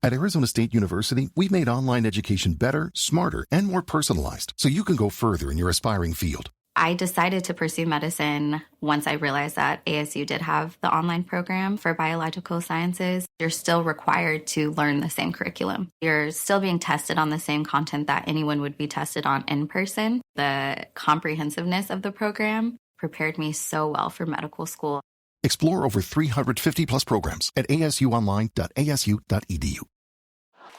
At Arizona State University, we've made online education better, smarter, and more personalized so you can go further in your aspiring field. I decided to pursue medicine once I realized that ASU did have the online program for biological sciences. You're still required to learn the same curriculum. You're still being tested on the same content that anyone would be tested on in person. The comprehensiveness of the program prepared me so well for medical school. Explore over 350 plus programs at asuonline.asu.edu.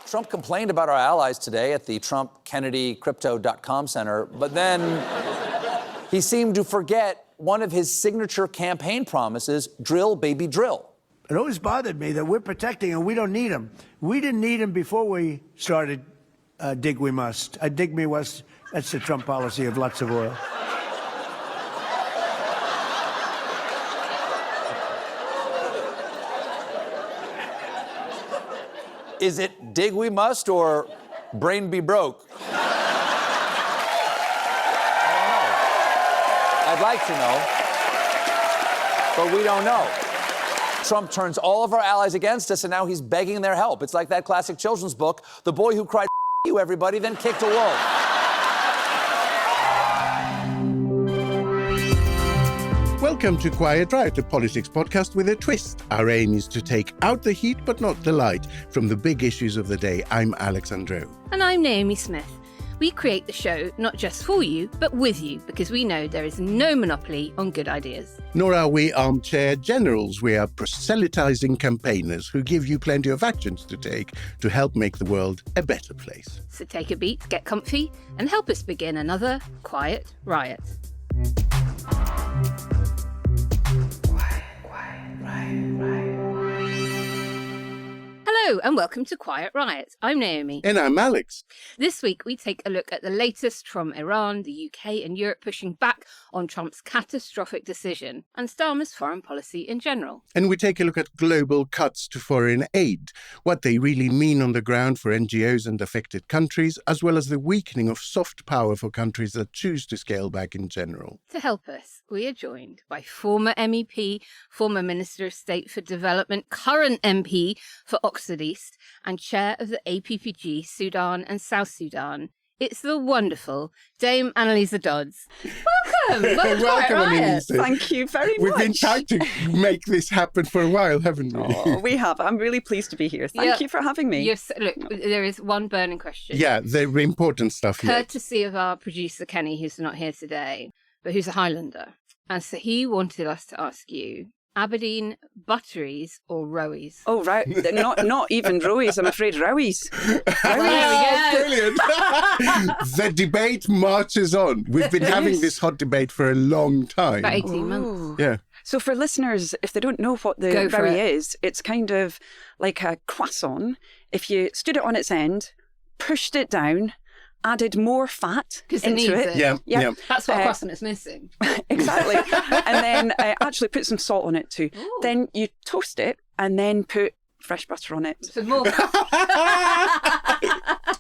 Trump complained about our allies today at the TrumpKennedyCrypto.com Center, but then he seemed to forget one of his signature campaign promises, drill, baby, drill. It always bothered me that we're protecting and we don't need them. We didn't need them before we started Dig We Must. Dig Me Must, that's the Trump policy of lots of oil. Is it dig we must or brain be broke? I'd like to know, but we don't know. Trump turns all of our allies against us, and now he's begging their help. It's like that classic children's book, The Boy Who Cried, you everybody, then kicked a wolf. Welcome to Quiet Riot, a politics podcast with a twist. Our aim is to take out the heat, but not the light, from the big issues of the day. I'm Andreou. And I'm Naomi Smith. We create the show not just for you, but with you, because we know there is no monopoly on good ideas. Nor are we armchair generals. We are proselytizing campaigners who give you plenty of actions to take to help make the world a better place. So take a beat, get comfy, and help us begin another Quiet Riot. Hello and welcome to Quiet Riot. I'm Naomi. And I'm Alex. This week we take a look at the latest from Iran, the UK and Europe pushing back on Trump's catastrophic decision and Starmer's foreign policy in general. And we take a look at global cuts to foreign aid, what they really mean on the ground for NGOs and affected countries, as well as the weakening of soft power for countries that choose to scale back in general. To help us, we are joined by former MEP, former Minister of State for Development, current MP for Oxford East, and chair of the APPG Sudan and South Sudan. It's the wonderful Dame Anneliese Dodds. Welcome! Welcome, Anneliese. Thank you very much. We've been trying to make this happen for a while, haven't we? Oh, we have. I'm really pleased to be here. Thank you for having me. Look, there is one burning question. Yeah, the important stuff here. Courtesy of our producer, Kenny, who's not here today, but who's a Highlander. And so he wanted us to ask you, Aberdeen butteries or rowies? Oh, right. Not even rowies. I'm afraid rowies. Brilliant. The debate marches on. We've been having this hot debate for a long time. About 18 months. Yeah. So for listeners, if they don't know what the rowie is, it's kind of like a croissant. If you stood it on its end, pushed it down, added more fat into it. Yeah. That's what croissant is missing. Exactly. And then actually put some salt on it too. Ooh. Then you toast it and then put fresh butter on it. So more.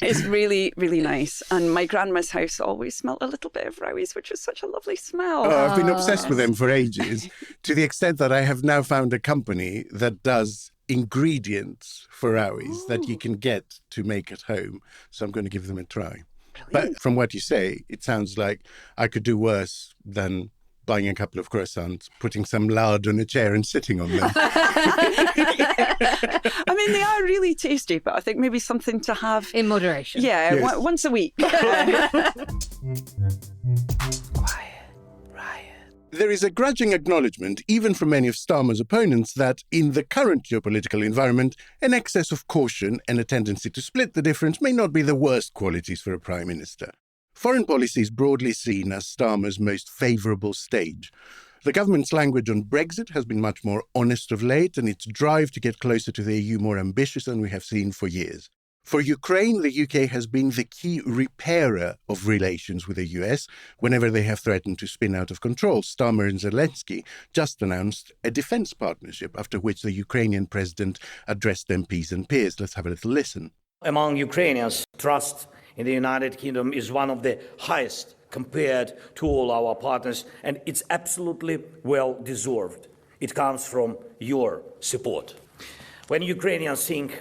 It's really, really nice. And my grandma's house always smelled a little bit of rowies, which was such a lovely smell. Oh, I've been obsessed with them for ages, to the extent that I have now found a company that does ingredients for rowies that you can get to make at home. So I'm going to give them a try. Brilliant. But from what you say, it sounds like I could do worse than buying a couple of croissants, putting some lard on a chair and sitting on them. I mean, they are really tasty, but I think maybe something to have... in moderation. Yeah, yes. Once a week. There is a grudging acknowledgement, even from many of Starmer's opponents, that in the current geopolitical environment, an excess of caution and a tendency to split the difference may not be the worst qualities for a prime minister. Foreign policy is broadly seen as Starmer's most favourable stage. The government's language on Brexit has been much more honest of late, and its drive to get closer to the EU more ambitious than we have seen for years. For Ukraine, the UK has been the key repairer of relations with the US whenever they have threatened to spin out of control. Starmer and Zelensky just announced a defence partnership, after which the Ukrainian president addressed MPs and peers. Let's have a little listen. Among Ukrainians, trust in the United Kingdom is one of the highest compared to all our partners, and it's absolutely well deserved. It comes from your support. When Ukrainians think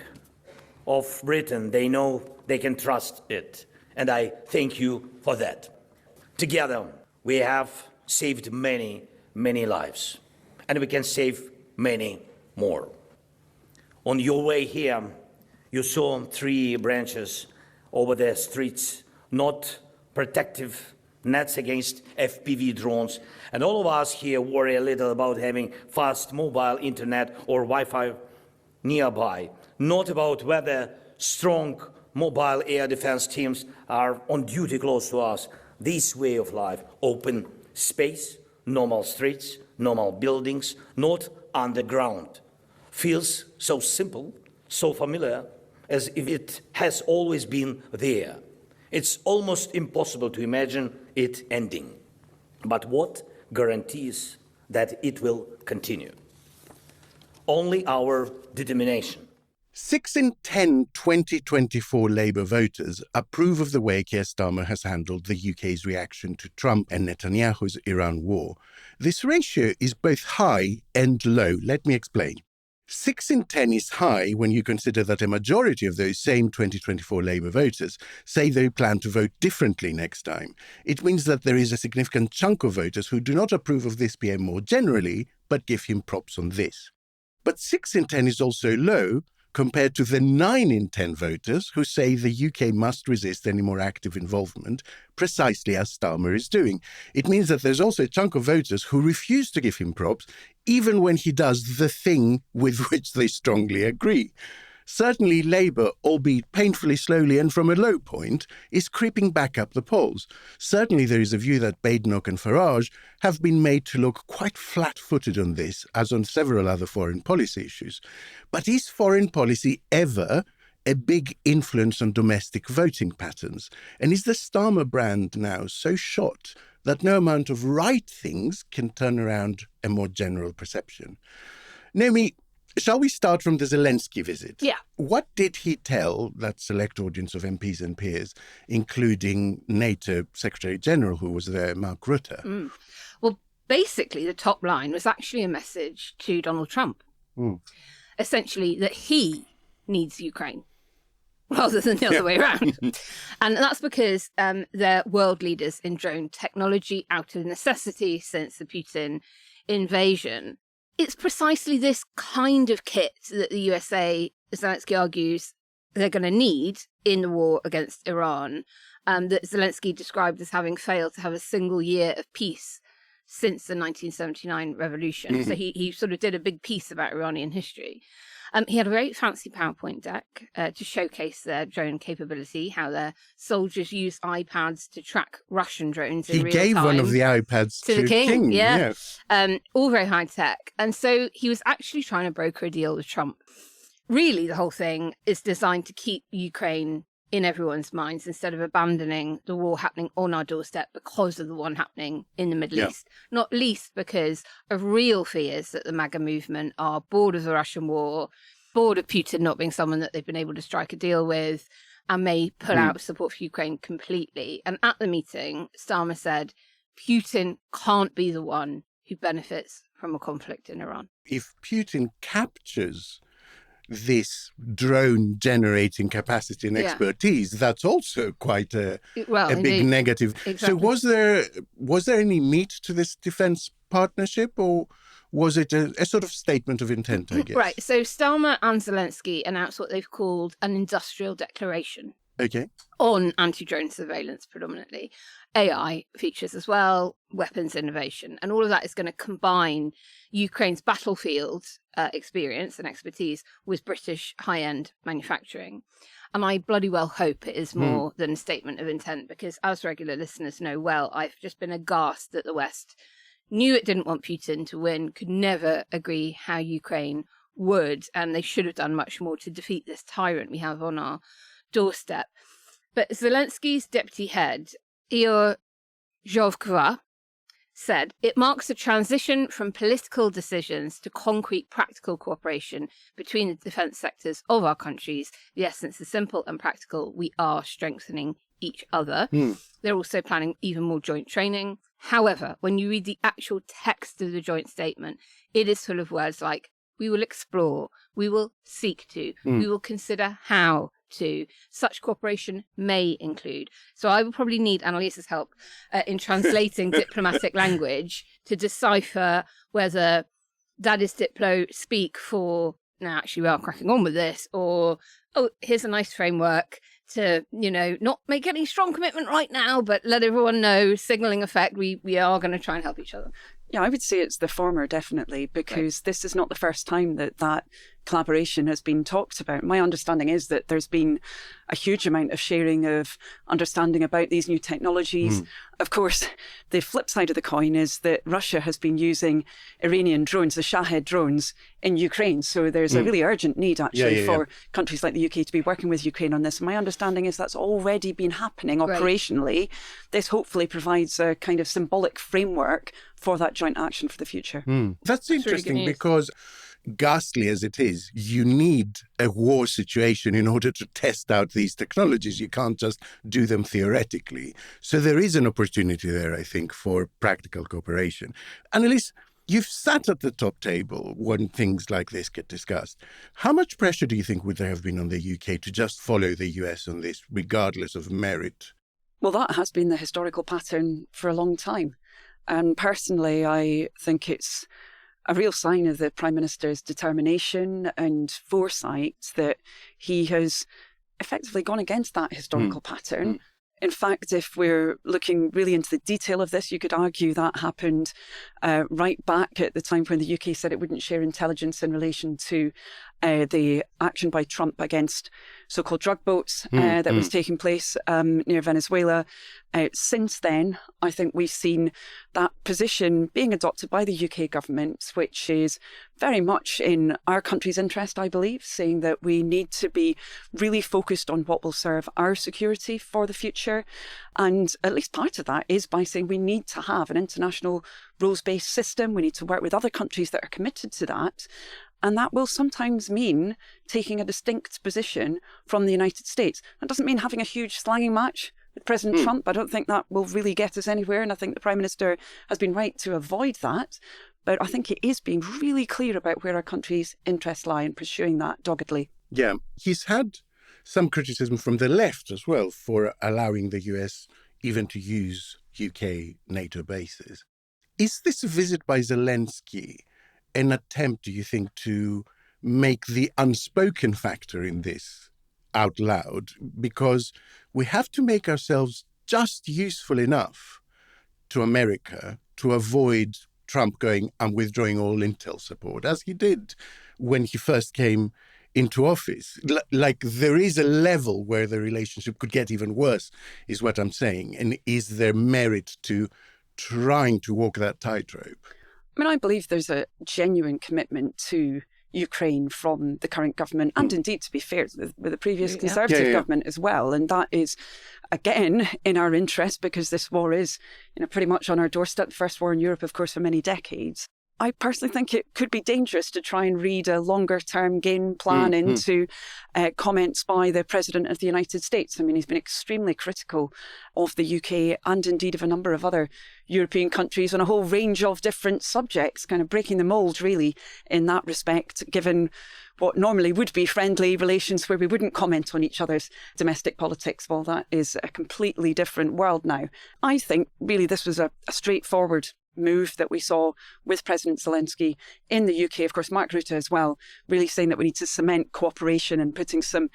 of Britain, they know they can trust it. And I thank you for that. Together, we have saved many, many lives. And we can save many more. On your way here, you saw 3 branches over the streets, not protective nets against FPV drones. And all of us here worry a little about having fast mobile internet or Wi-Fi nearby, not about whether strong mobile air defense teams are on duty close to us. This way of life, open space, normal streets, normal buildings, not underground, feels so simple, so familiar, as if it has always been there. It's almost impossible to imagine it ending. But what guarantees that it will continue? Only our determination. 6 in 10 2024 Labour voters approve of the way Keir Starmer has handled the UK's reaction to Trump and Netanyahu's Iran war. This ratio is both high and low. Let me explain. 6 in 10 is high when you consider that a majority of those same 2024 Labour voters say they plan to vote differently next time. It means that there is a significant chunk of voters who do not approve of this PM more generally, but give him props on this. But 6 in 10 is also low compared to the 9 in 10 voters who say the UK must resist any more active involvement, precisely as Starmer is doing. It means that there's also a chunk of voters who refuse to give him props, even when he does the thing with which they strongly agree. Certainly Labour, albeit painfully slowly and from a low point, is creeping back up the polls. Certainly there is a view that Badenoch and Farage have been made to look quite flat-footed on this, as on several other foreign policy issues. But is foreign policy ever a big influence on domestic voting patterns? And is the Starmer brand now so shot that no amount of right things can turn around a more general perception? Naomi, shall we start from the Zelensky visit? Yeah. What did he tell that select audience of MPs and peers, including NATO Secretary-General, who was there, Mark Rutte? Well, basically, the top line was actually a message to Donald Trump. Essentially, that he needs Ukraine, rather than the other way around. And that's because they're world leaders in drone technology out of necessity since the Putin invasion. It's precisely this kind of kit that the USA, Zelensky argues, they're going to need in the war against Iran, that Zelensky described as having failed to have a single year of peace since the 1979 revolution. So he sort of did a big piece about Iranian history. He had a very fancy PowerPoint deck to showcase their drone capability, how their soldiers use iPads to track Russian drones in real time. He gave one of the iPads to the king. Yeah. All very high tech. And so he was actually trying to broker a deal with Trump. Really, the whole thing is designed to keep Ukraine in everyone's minds instead of abandoning the war happening on our doorstep because of the one happening in the Middle East. Not least because of real fears that the MAGA movement are bored of the Russian war, bored of Putin not being someone that they've been able to strike a deal with, and may pull out support for Ukraine completely. And at the meeting, Starmer said, Putin can't be the one who benefits from a conflict in Iran. If Putin captures this drone generating capacity and expertise, that's also quite a big negative. Exactly. So was there any meat to this defense partnership, or was it a sort of statement of intent, I guess? Right. So Starmer and Zelensky announced what they've called an industrial declaration. Okay. On anti-drone surveillance predominantly. AI features as well, weapons innovation, and all of that is going to combine Ukraine's battlefield experience and expertise with British high-end manufacturing. And I bloody well hope it is more than a statement of intent, because as regular listeners know well, I've just been aghast that the West knew it didn't want Putin to win, could never agree how Ukraine would, and they should have done much more to defeat this tyrant we have on our doorstep. But Zelensky's deputy head, Ihor Zhovkva, said, it marks a transition from political decisions to concrete practical cooperation between the defence sectors of our countries. The essence is simple and practical. We are strengthening each other. They're also planning even more joint training. However, when you read the actual text of the joint statement, it is full of words like we will explore, we will seek to, we will consider how to. Such cooperation may include. So I will probably need Anneliese's help in translating diplomatic language to decipher whether that is Diplo speak for, now actually we are cracking on with this, or, oh, here's a nice framework to, not make any strong commitment right now, but let everyone know, signalling effect, we are going to try and help each other. Yeah, I would say it's the former, definitely, because this is not the first time that collaboration has been talked about. My understanding is that there's been a huge amount of sharing of understanding about these new technologies. Of course, the flip side of the coin is that Russia has been using Iranian drones, the Shahed drones, in Ukraine. So there's a really urgent need, actually, for countries like the UK to be working with Ukraine on this. My understanding is that's already been happening operationally. This hopefully provides a kind of symbolic framework for that joint action for the future. That's interesting because, ghastly as it is, you need a war situation in order to test out these technologies. You can't just do them theoretically. So there is an opportunity there, I think, for practical cooperation. Anneliese, you've sat at the top table when things like this get discussed. How much pressure do you think would there have been on the UK to just follow the US on this, regardless of merit? Well, that has been the historical pattern for a long time. And personally, I think it's a real sign of the Prime Minister's determination and foresight that he has effectively gone against that historical pattern. In fact, if we're looking really into the detail of this, you could argue that happened right back at the time when the UK said it wouldn't share intelligence in relation to the action by Trump against so-called drug boats that was taking place near Venezuela. Since then, I think we've seen that position being adopted by the UK government, which is very much in our country's interest, I believe, saying that we need to be really focused on what will serve our security for the future. And at least part of that is by saying we need to have an international rules-based system. We need to work with other countries that are committed to that. And that will sometimes mean taking a distinct position from the United States. That doesn't mean having a huge slanging match with President Trump. I don't think that will really get us anywhere. And I think the Prime Minister has been right to avoid that. But I think he is being really clear about where our country's interests lie and pursuing that doggedly. Yeah, he's had some criticism from the left as well for allowing the US even to use UK NATO bases. Is this visit by Zelensky an attempt, do you think, to make the unspoken factor in this out loud? Because we have to make ourselves just useful enough to America to avoid Trump going, I'm withdrawing all intel support, as he did when he first came into office. Like, there is a level where the relationship could get even worse, is what I'm saying. And is there merit to trying to walk that tightrope? I mean, I believe there's a genuine commitment to Ukraine from the current government, and indeed, to be fair, with the previous Conservative government as well. And that is, again, in our interest, because this war is, pretty much on our doorstep, the first war in Europe, of course, for many decades. I personally think it could be dangerous to try and read a longer-term game plan into comments by the President of the United States. I mean, he's been extremely critical of the UK and indeed of a number of other European countries on a whole range of different subjects, kind of breaking the mould, really, in that respect, given what normally would be friendly relations where we wouldn't comment on each other's domestic politics. Well, that is a completely different world now. I think, really, this was a straightforward move that we saw with President Zelensky in the UK, of course, Mark Rutte as well, really saying that we need to cement cooperation and putting some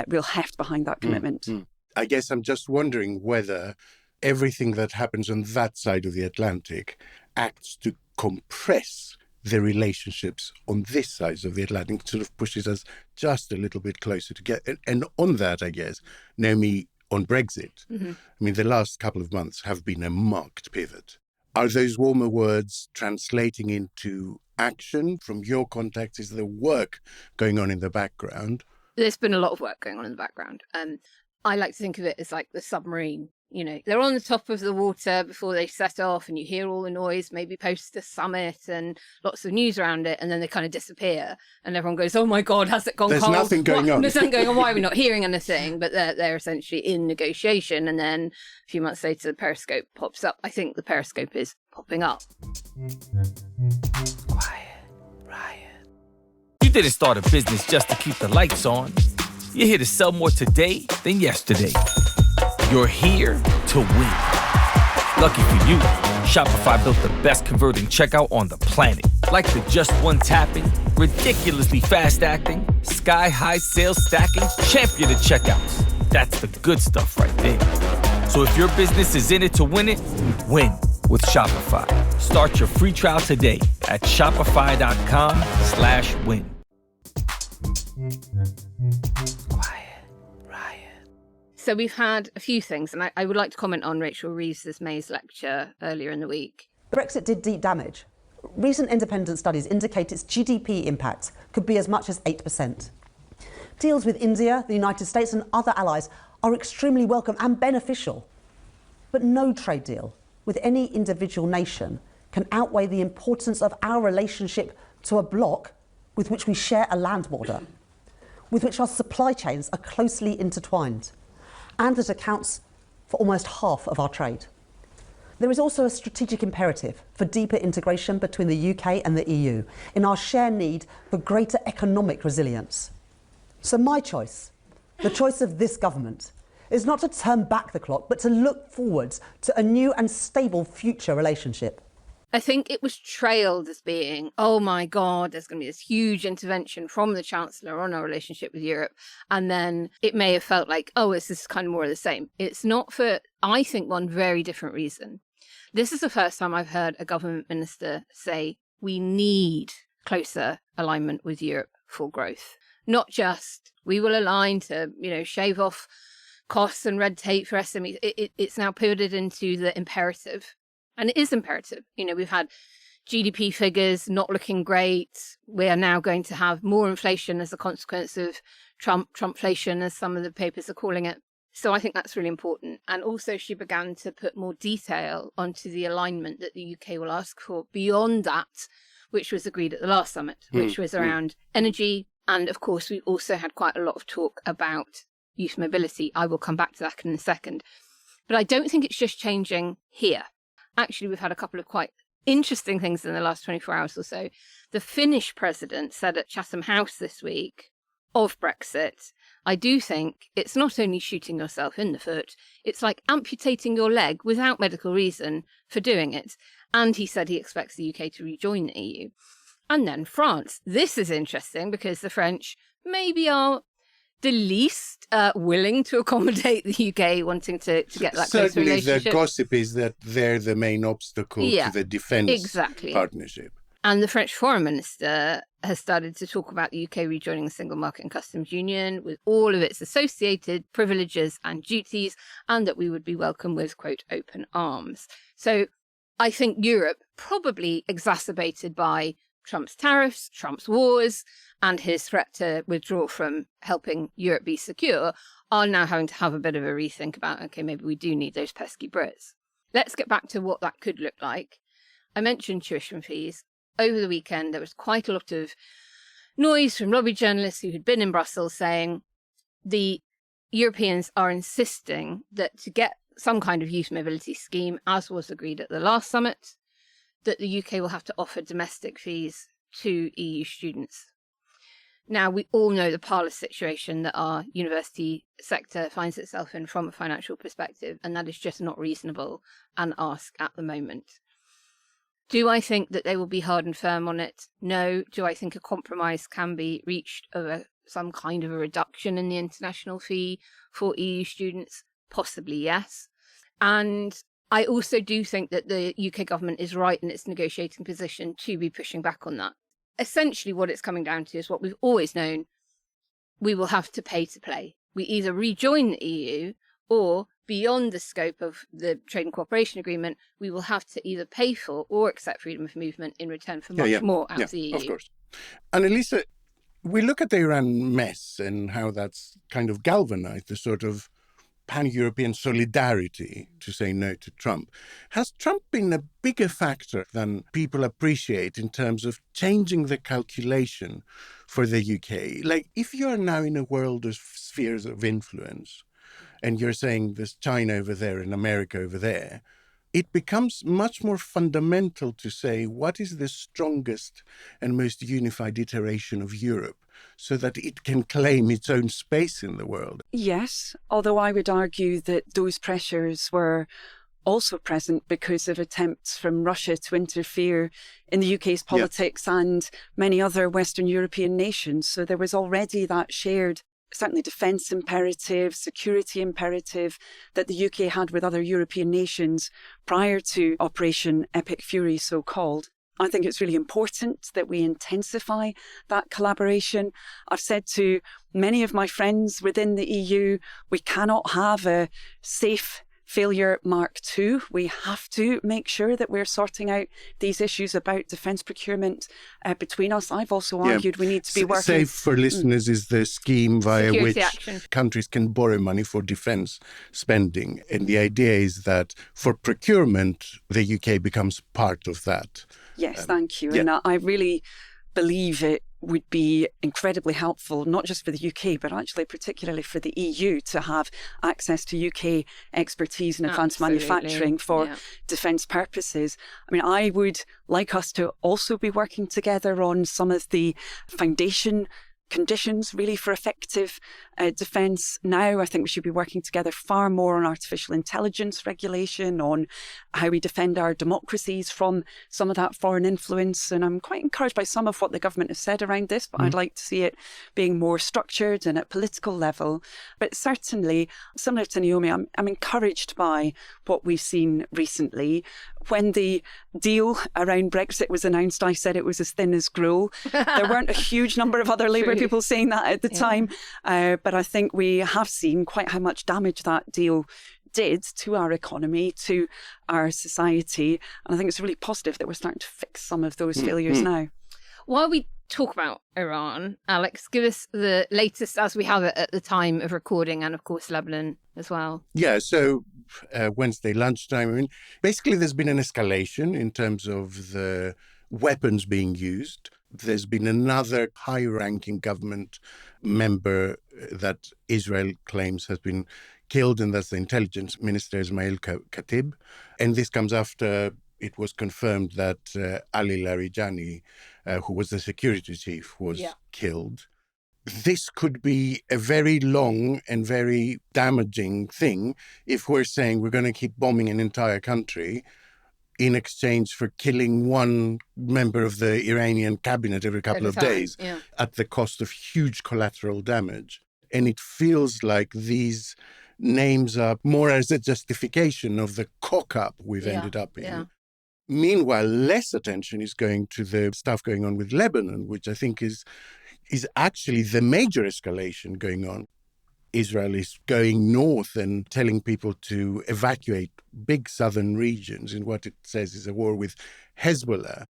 real heft behind that commitment. I guess I'm just wondering whether everything that happens on that side of the Atlantic acts to compress the relationships on this side of the Atlantic, sort of pushes us just a little bit closer together. And on that, I guess, Naomi, on Brexit, I mean, the last couple of months have been a marked pivot. Are those warmer words translating into action from your contacts? Is there work going on in the background? There's been a lot of work going on in the background. I like to think of it as like the submarine. They're on the top of the water before they set off, and you hear all the noise, maybe post a summit and lots of news around it, and then they kind of disappear, and everyone goes, "Oh my God, has it gone cold? There's nothing going on. There's nothing going on. Why are we not hearing anything?" But they're essentially in negotiation, and then a few months later, the periscope pops up. I think the periscope is popping up. Quiet, Riot. You didn't start a business just to keep the lights on. You're here to sell more today than yesterday. You're here to win. Lucky for you, Shopify built the best converting checkout on the planet. Like the just one tapping, ridiculously fast acting, sky-high sales stacking, champion of checkouts. That's the good stuff right there. So if your business is in it to win it, win with Shopify. Start your free trial today at shopify.com/win. Quiet, Riot. So we've had a few things, and I would like to comment on Rachel Reeves' May's lecture earlier in the week. Brexit did deep damage. Recent independent studies indicate its GDP impact could be as much as 8%. Deals with India, the United States and other allies are extremely welcome and beneficial. But no trade deal with any individual nation can outweigh the importance of our relationship to a bloc with which we share a land border, with which our supply chains are closely intertwined, and that accounts for almost half of our trade. There is also a strategic imperative for deeper integration between the UK and the EU in our shared need for greater economic resilience. So my choice, the choice of this government, is not to turn back the clock, but to look forwards to a new and stable future relationship. I think it was trailed as being, oh my God, there's going to be this huge intervention from the Chancellor on our relationship with Europe. And then it may have felt like, oh, this is kind of more of the same. It's not for, I think, one very different reason. This is the first time I've heard a government minister say, we need closer alignment with Europe for growth. Not just, we will align to, shave off costs and red tape for SMEs. It's now pivoted into the imperative. And it is imperative. We've had GDP figures not looking great. We are now going to have more inflation as a consequence of Trumpflation, as some of the papers are calling it. So I think that's really important. And also she began to put more detail onto the alignment that the UK will ask for beyond that, which was agreed at the last summit, which was around energy. And of course, we also had quite a lot of talk about youth mobility. I will come back to that in a second. But I don't think it's just changing here. Actually, we've had a couple of quite interesting things in the last 24 hours or so. The Finnish president said at Chatham House this week of Brexit, I do think it's not only shooting yourself in the foot, it's like amputating your leg without medical reason for doing it. And he said he expects the UK to rejoin the EU. And then France. This is interesting because the French maybe are the least willing to accommodate the UK wanting to get that close relationship. Certainly the gossip is that they're the main obstacle to the defence partnership. And the French foreign minister has started to talk about the UK rejoining the single market and customs union with all of its associated privileges and duties, and that we would be welcome with, quote, open arms. So I think Europe, probably exacerbated by Trump's tariffs, Trump's wars, and his threat to withdraw from helping Europe be secure, are now having to have a bit of a rethink about, okay, maybe we do need those pesky Brits. Let's get back to what that could look like. I mentioned tuition fees. Over the weekend, there was quite a lot of noise from lobby journalists who had been in Brussels saying the Europeans are insisting that to get some kind of youth mobility scheme, as was agreed at the last summit, that the UK will have to offer domestic fees to EU students. Now, we all know the parlous situation that our university sector finds itself in from a financial perspective, and that is just not reasonable and ask at the moment. Do I think that they will be hard and firm on it? No. Do I think a compromise can be reached over some kind of a reduction in the international fee for EU students? Possibly, yes. And I also do think that the UK government is right in its negotiating position to be pushing back on that. Essentially, what it's coming down to is what we've always known. We will have to pay to play. We either rejoin the EU or, beyond the scope of the Trade and Cooperation Agreement, we will have to either pay for or accept freedom of movement in return for much more out of the EU. Of course. Anneliese, we look at the Iran mess and how that's kind of galvanized the sort of pan-European solidarity to say no to Trump. Has Trump been a bigger factor than people appreciate in terms of changing the calculation for the UK? Like, if you're now in a world of spheres of influence, and you're saying there's China over there and America over there, it becomes much more fundamental to say what is the strongest and most unified iteration of Europe so that it can claim its own space in the world. Yes, although I would argue that those pressures were also present because of attempts from Russia to interfere in the UK's politics and many other Western European nations. So there was already that shared, certainly defence imperative, security imperative that the UK had with other European nations prior to Operation Epic Fury, so-called. I think it's really important that we intensify that collaboration. I've said to many of my friends within the EU, we cannot have a safe failure Mark II. We have to make sure that we're sorting out these issues about defence procurement between us. I've also argued we need to be working... SAFE, for listeners, is the scheme via Security which action. Countries can borrow money for defence spending. And the idea is that for procurement, the UK becomes part of that. Yes, thank you. And I really believe it would be incredibly helpful, not just for the UK, but actually particularly for the EU to have access to UK expertise in advanced manufacturing for defence purposes. I mean, I would like us to also be working together on some of the foundation conditions really for effective defence now. I think we should be working together far more on artificial intelligence regulation, on how we defend our democracies from some of that foreign influence. And I'm quite encouraged by some of what the government has said around this, but I'd like to see it being more structured and at political level. But certainly, similar to Naomi, I'm encouraged by what we've seen recently. When the deal around Brexit was announced, I said it was as thin as gruel. There weren't a huge number of other Labour people saying that at the time, but I think we have seen quite how much damage that deal did to our economy, to our society. And I think it's really positive that we're starting to fix some of those failures now. While we talk about Iran, Alex, give us the latest as we have it at the time of recording, and of course Lebanon as well. Yeah, so Wednesday lunchtime, I mean, basically there's been an escalation in terms of the weapons being used. There's been another high-ranking government member that Israel claims has been killed, and that's the intelligence minister, Ismail Khatib. And this comes after it was confirmed that Ali Larijani, who was the security chief, was killed. This could be a very long and very damaging thing if we're saying we're going to keep bombing an entire country in exchange for killing one member of the Iranian cabinet every couple of days at the cost of huge collateral damage. And it feels like these names are more as a justification of the cock-up we've ended up in. Yeah. Meanwhile, less attention is going to the stuff going on with Lebanon, which I think is actually the major escalation going on. Israel is going north and telling people to evacuate big southern regions in what it says is a war with Hezbollah.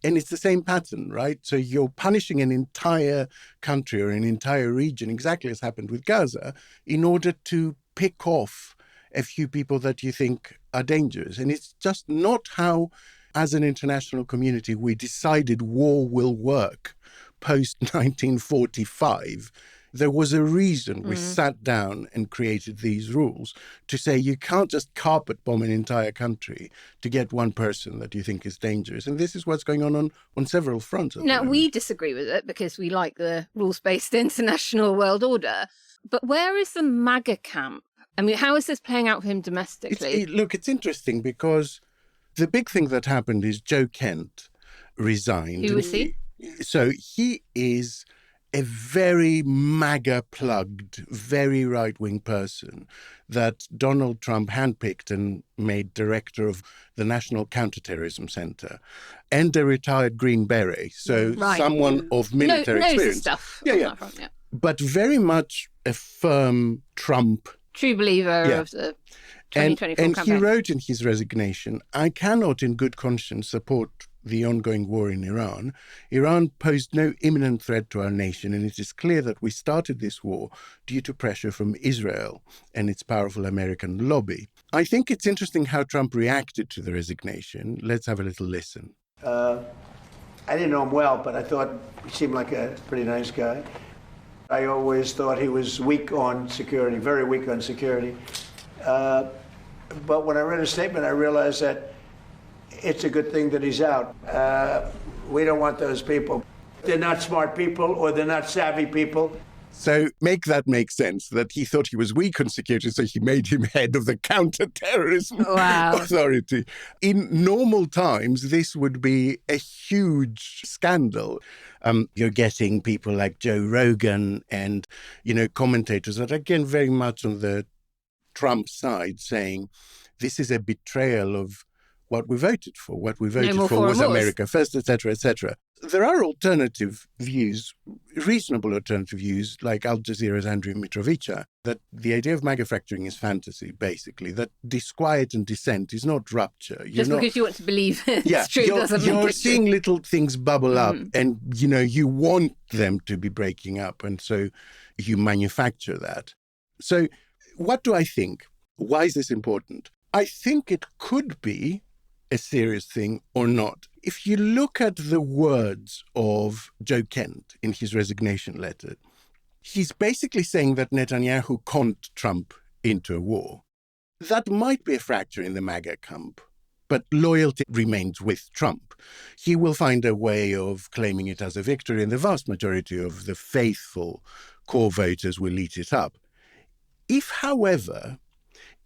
And it's the same pattern, right? So you're punishing an entire country or an entire region, exactly as happened with Gaza, in order to pick off a few people that you think are dangerous. And it's just not how, as an international community, we decided war will work post-1945. There was a reason we sat down and created these rules to say you can't just carpet bomb an entire country to get one person that you think is dangerous. And this is what's going on several fronts. Now, we disagree with it because we like the rules-based international world order. But where is the MAGA camp? I mean, how is this playing out for him domestically? Look, it's interesting because the big thing that happened is Joe Kent resigned. Who was he? So he is a very MAGA-plugged, very right-wing person that Donald Trump handpicked and made director of the National Counterterrorism Center, and a retired Green Beret, so someone of military experience. Stuff. Yeah. But very much a firm Trump. True believer of the 2024 and campaign. he wrote in his resignation, I cannot in good conscience support the ongoing war in Iran. Iran posed no imminent threat to our nation, and it is clear that we started this war due to pressure from Israel and its powerful American lobby. I think it's interesting how Trump reacted to the resignation. Let's have a little listen. I didn't know him well, but I thought he seemed like a pretty nice guy. I always thought he was weak on security, very weak on security. But when I read his statement, I realized that it's a good thing that he's out. We don't want those people. They're not smart people or they're not savvy people. So make that make sense, that he thought he was weak on security, so he made him head of the counter-terrorism authority. In normal times, this would be a huge scandal. You're getting people like Joe Rogan and, commentators that are, again, very much on the Trump side, saying this is a betrayal of what we voted for. What we voted for was America first, etc., etc. There are alternative views, reasonable alternative views, like Al Jazeera's Andrew Mitrovica, that the idea of MAGA fracturing is fantasy, basically, that disquiet and dissent is not rupture. Because you want to believe it's true doesn't mean you're seeing little things bubble up and, you want them to be breaking up, and so you manufacture that. So what do I think? Why is this important? I think it could be a serious thing or not. If you look at the words of Joe Kent in his resignation letter, he's basically saying that Netanyahu conned Trump into a war. That might be a fracture in the MAGA camp, but loyalty remains with Trump. He will find a way of claiming it as a victory, and the vast majority of the faithful core voters will eat it up. If, however,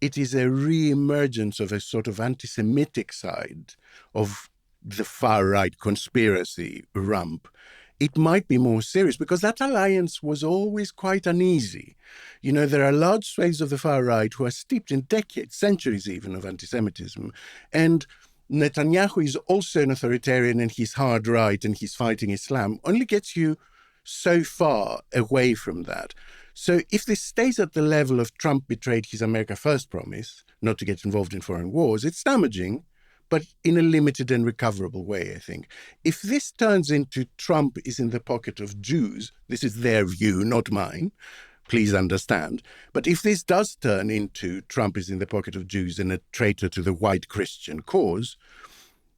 it is a re-emergence of a sort of anti-Semitic side of the far-right conspiracy rump, it might be more serious, because that alliance was always quite uneasy. There are large swathes of the far-right who are steeped in decades, centuries even, of anti-Semitism. And Netanyahu is also an authoritarian, and he's hard right, and he's fighting Islam, only gets you so far away from that. So if this stays at the level of Trump betrayed his America First promise not to get involved in foreign wars, it's damaging, but in a limited and recoverable way, I think. If this turns into Trump is in the pocket of Jews, this is their view, not mine, please understand. But if this does turn into Trump is in the pocket of Jews and a traitor to the white Christian cause,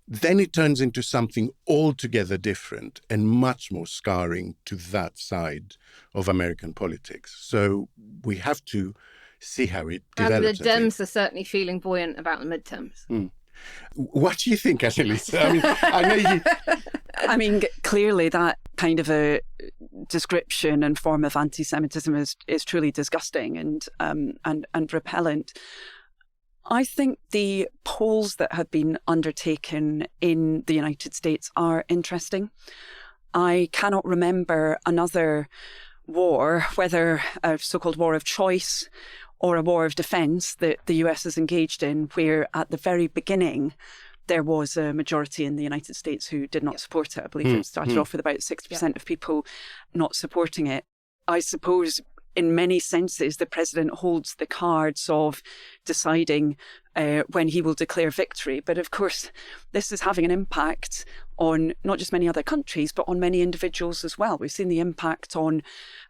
then it turns into something altogether different and much more scarring to that side of American politics. So we have to see how it develops. And the Dems are certainly feeling buoyant about the midterms. What do you think, Anneliese? I mean, clearly that kind of a description and form of anti-Semitism is truly disgusting and repellent. I think the polls that have been undertaken in the United States are interesting. I cannot remember another war, whether a so-called war of choice or a war of defence that the US is engaged in, where at the very beginning there was a majority in the United States who did not support it. I believe it started off with about 60% of people not supporting it. I suppose in many senses, the president holds the cards of deciding when he will declare victory. But of course, this is having an impact on not just many other countries, but on many individuals as well. We've seen the impact on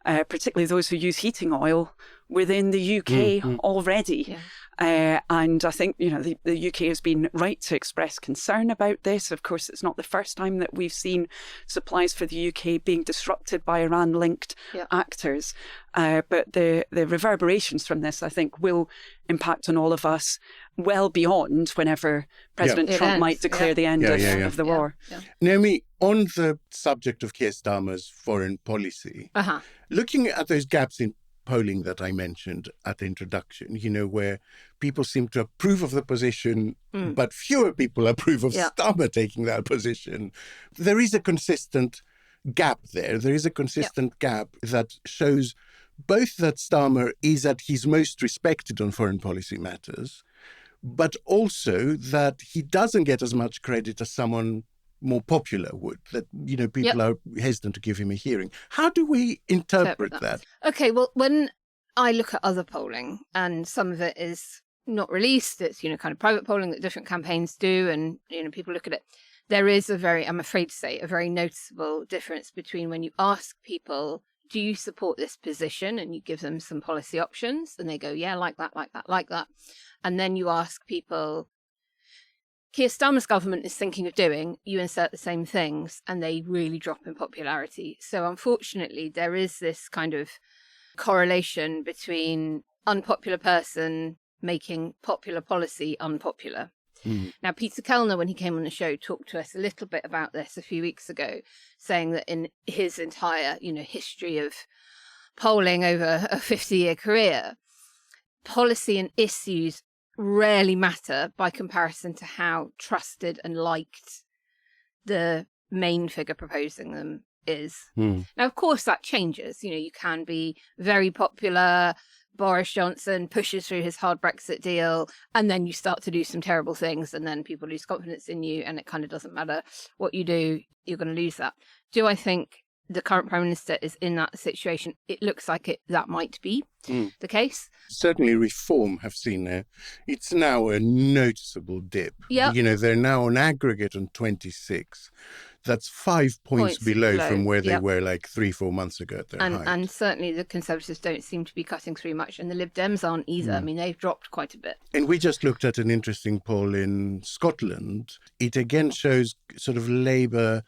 particularly those who use heating oil within the UK already. Yeah. And I think, the UK has been right to express concern about this. Of course, it's not the first time that we've seen supplies for the UK being disrupted by Iran-linked actors. But the reverberations from this, I think, will impact on all of us well beyond whenever President Trump might declare the end of the war. Yeah. Naomi, on the subject of Keir Starmer's foreign policy, looking at those gaps in polling that I mentioned at the introduction, where people seem to approve of the position, but fewer people approve of Starmer taking that position. There is a consistent gap there. There is a consistent gap that shows both that Starmer is at his most respected on foreign policy matters, but also that he doesn't get as much credit as someone more popular would, that, people are hesitant to give him a hearing. How do we interpret that? Okay, well, when I look at other polling, and some of it is not released, it's, kind of private polling that different campaigns do, and, people look at it, there is I'm afraid to say, a very noticeable difference between when you ask people, do you support this position? And you give them some policy options, and they go, yeah, like that, like that, like that. And then you ask people, Keir Starmer's government is thinking of doing, you insert the same things, and they really drop in popularity. So unfortunately, there is this kind of correlation between unpopular person making popular policy unpopular. Now, Peter Kellner, when he came on the show, talked to us a little bit about this a few weeks ago, saying that in his entire, history of polling over a 50-year career, policy and issues rarely matter by comparison to how trusted and liked the main figure proposing them is. Now, of course, that changes. You can be very popular. Boris Johnson pushes through his hard Brexit deal, and then you start to do some terrible things, and then people lose confidence in you, and it kind of doesn't matter what you do, you're going to lose that. Do I think the current Prime Minister is in that situation? It looks like that might be the case. Certainly Reform have seen it's now a noticeable dip. They're now on aggregate on 26. That's 5 points below from where they were like 3-4 months ago at their height. And certainly the Conservatives don't seem to be cutting through much, and the Lib Dems aren't either. I mean, they've dropped quite a bit. And we just looked at an interesting poll in Scotland. It again shows sort of Labour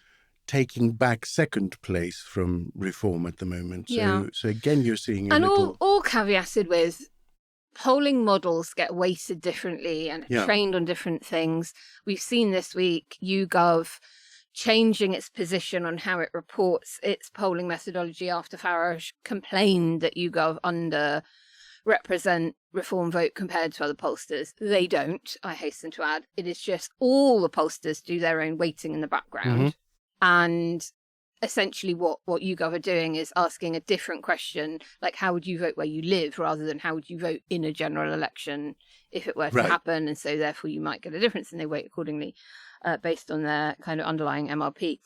taking back second place from Reform at the moment. So again, you're seeing all caveated with polling models get weighted differently and trained on different things. We've seen this week YouGov changing its position on how it reports its polling methodology after Farage complained that YouGov underrepresent Reform vote compared to other pollsters. They don't, I hasten to add. It is just all the pollsters do their own weighting in the background. And essentially what YouGov are doing is asking a different question, like how would you vote where you live, rather than how would you vote in a general election if it were to happen, and so therefore you might get a difference, and they weight accordingly based on their kind of underlying MRP.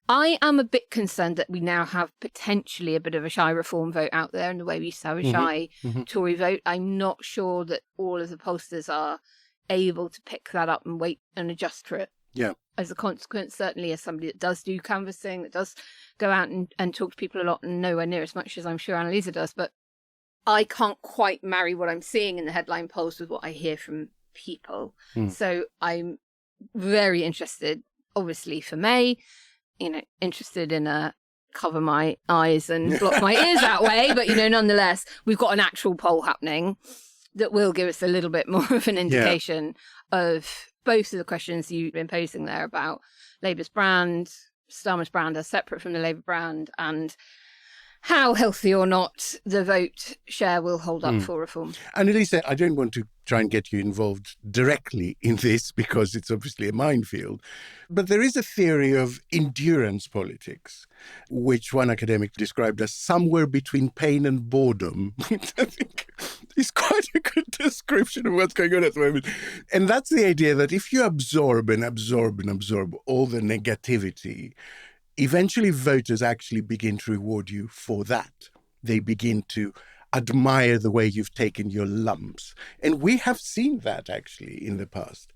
I am a bit concerned that we now have potentially a bit of a shy Reform vote out there in the way we used to have a shy Tory vote. I'm not sure that all of the pollsters are able to pick that up and wait and adjust for it. Yeah. As a consequence, certainly as somebody that does do canvassing, that does go out and talk to people a lot, and nowhere near as much as I'm sure Anneliese does, but I can't quite marry what I'm seeing in the headline polls with what I hear from people. So I'm very interested, obviously, for May, interested in a cover my eyes and block my ears that way, but nonetheless, we've got an actual poll happening that will give us a little bit more of an indication of both of the questions you've been posing there about Labour's brand, Starmer's brand as separate from the Labour brand, and how healthy or not the vote share will hold up for Reform. Anneliese, I don't want to try and get you involved directly in this because it's obviously a minefield, but there is a theory of endurance politics, which one academic described as somewhere between pain and boredom, which I think is quite a good description of what's going on at the moment. And that's the idea that if you absorb and absorb and absorb all the negativity, eventually voters actually begin to reward you for that. They begin to admire the way you've taken your lumps. And we have seen that actually in the past.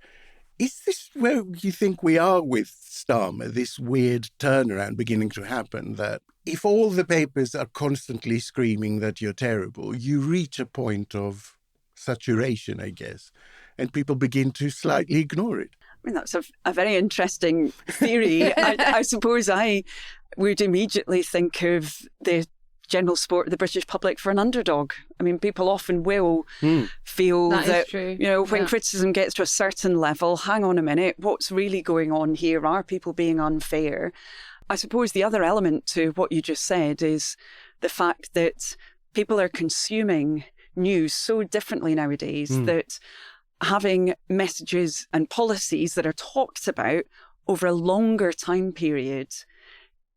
Is this where you think we are with Starmer, this weird turnaround beginning to happen, that if all the papers are constantly screaming that you're terrible, you reach a point of saturation, I guess, and people begin to slightly ignore it? I mean, that's a very interesting theory. I suppose I would immediately think of the general support of the British public for an underdog. I mean, people often will feel that when criticism gets to a certain level, hang on a minute, what's really going on here? Are people being unfair? I suppose the other element to what you just said is the fact that people are consuming news so differently nowadays that having messages and policies that are talked about over a longer time period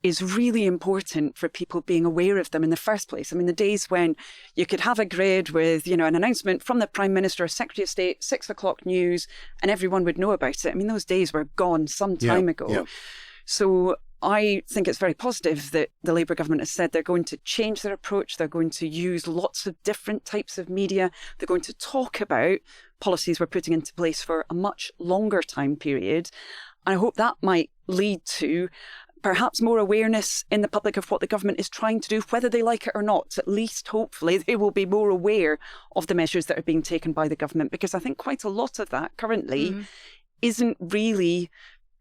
is really important for people being aware of them in the first place. I mean, the days when you could have a grid with, an announcement from the Prime Minister or Secretary of State, 6 o'clock news, and everyone would know about it. I mean, those days were gone some time ago. Yeah. So I think it's very positive that the Labour government has said they're going to change their approach. They're going to use lots of different types of media. They're going to talk about policies we're putting into place for a much longer time period. And I hope that might lead to perhaps more awareness in the public of what the government is trying to do, whether they like it or not. At least, hopefully, they will be more aware of the measures that are being taken by the government, because I think quite a lot of that currently isn't really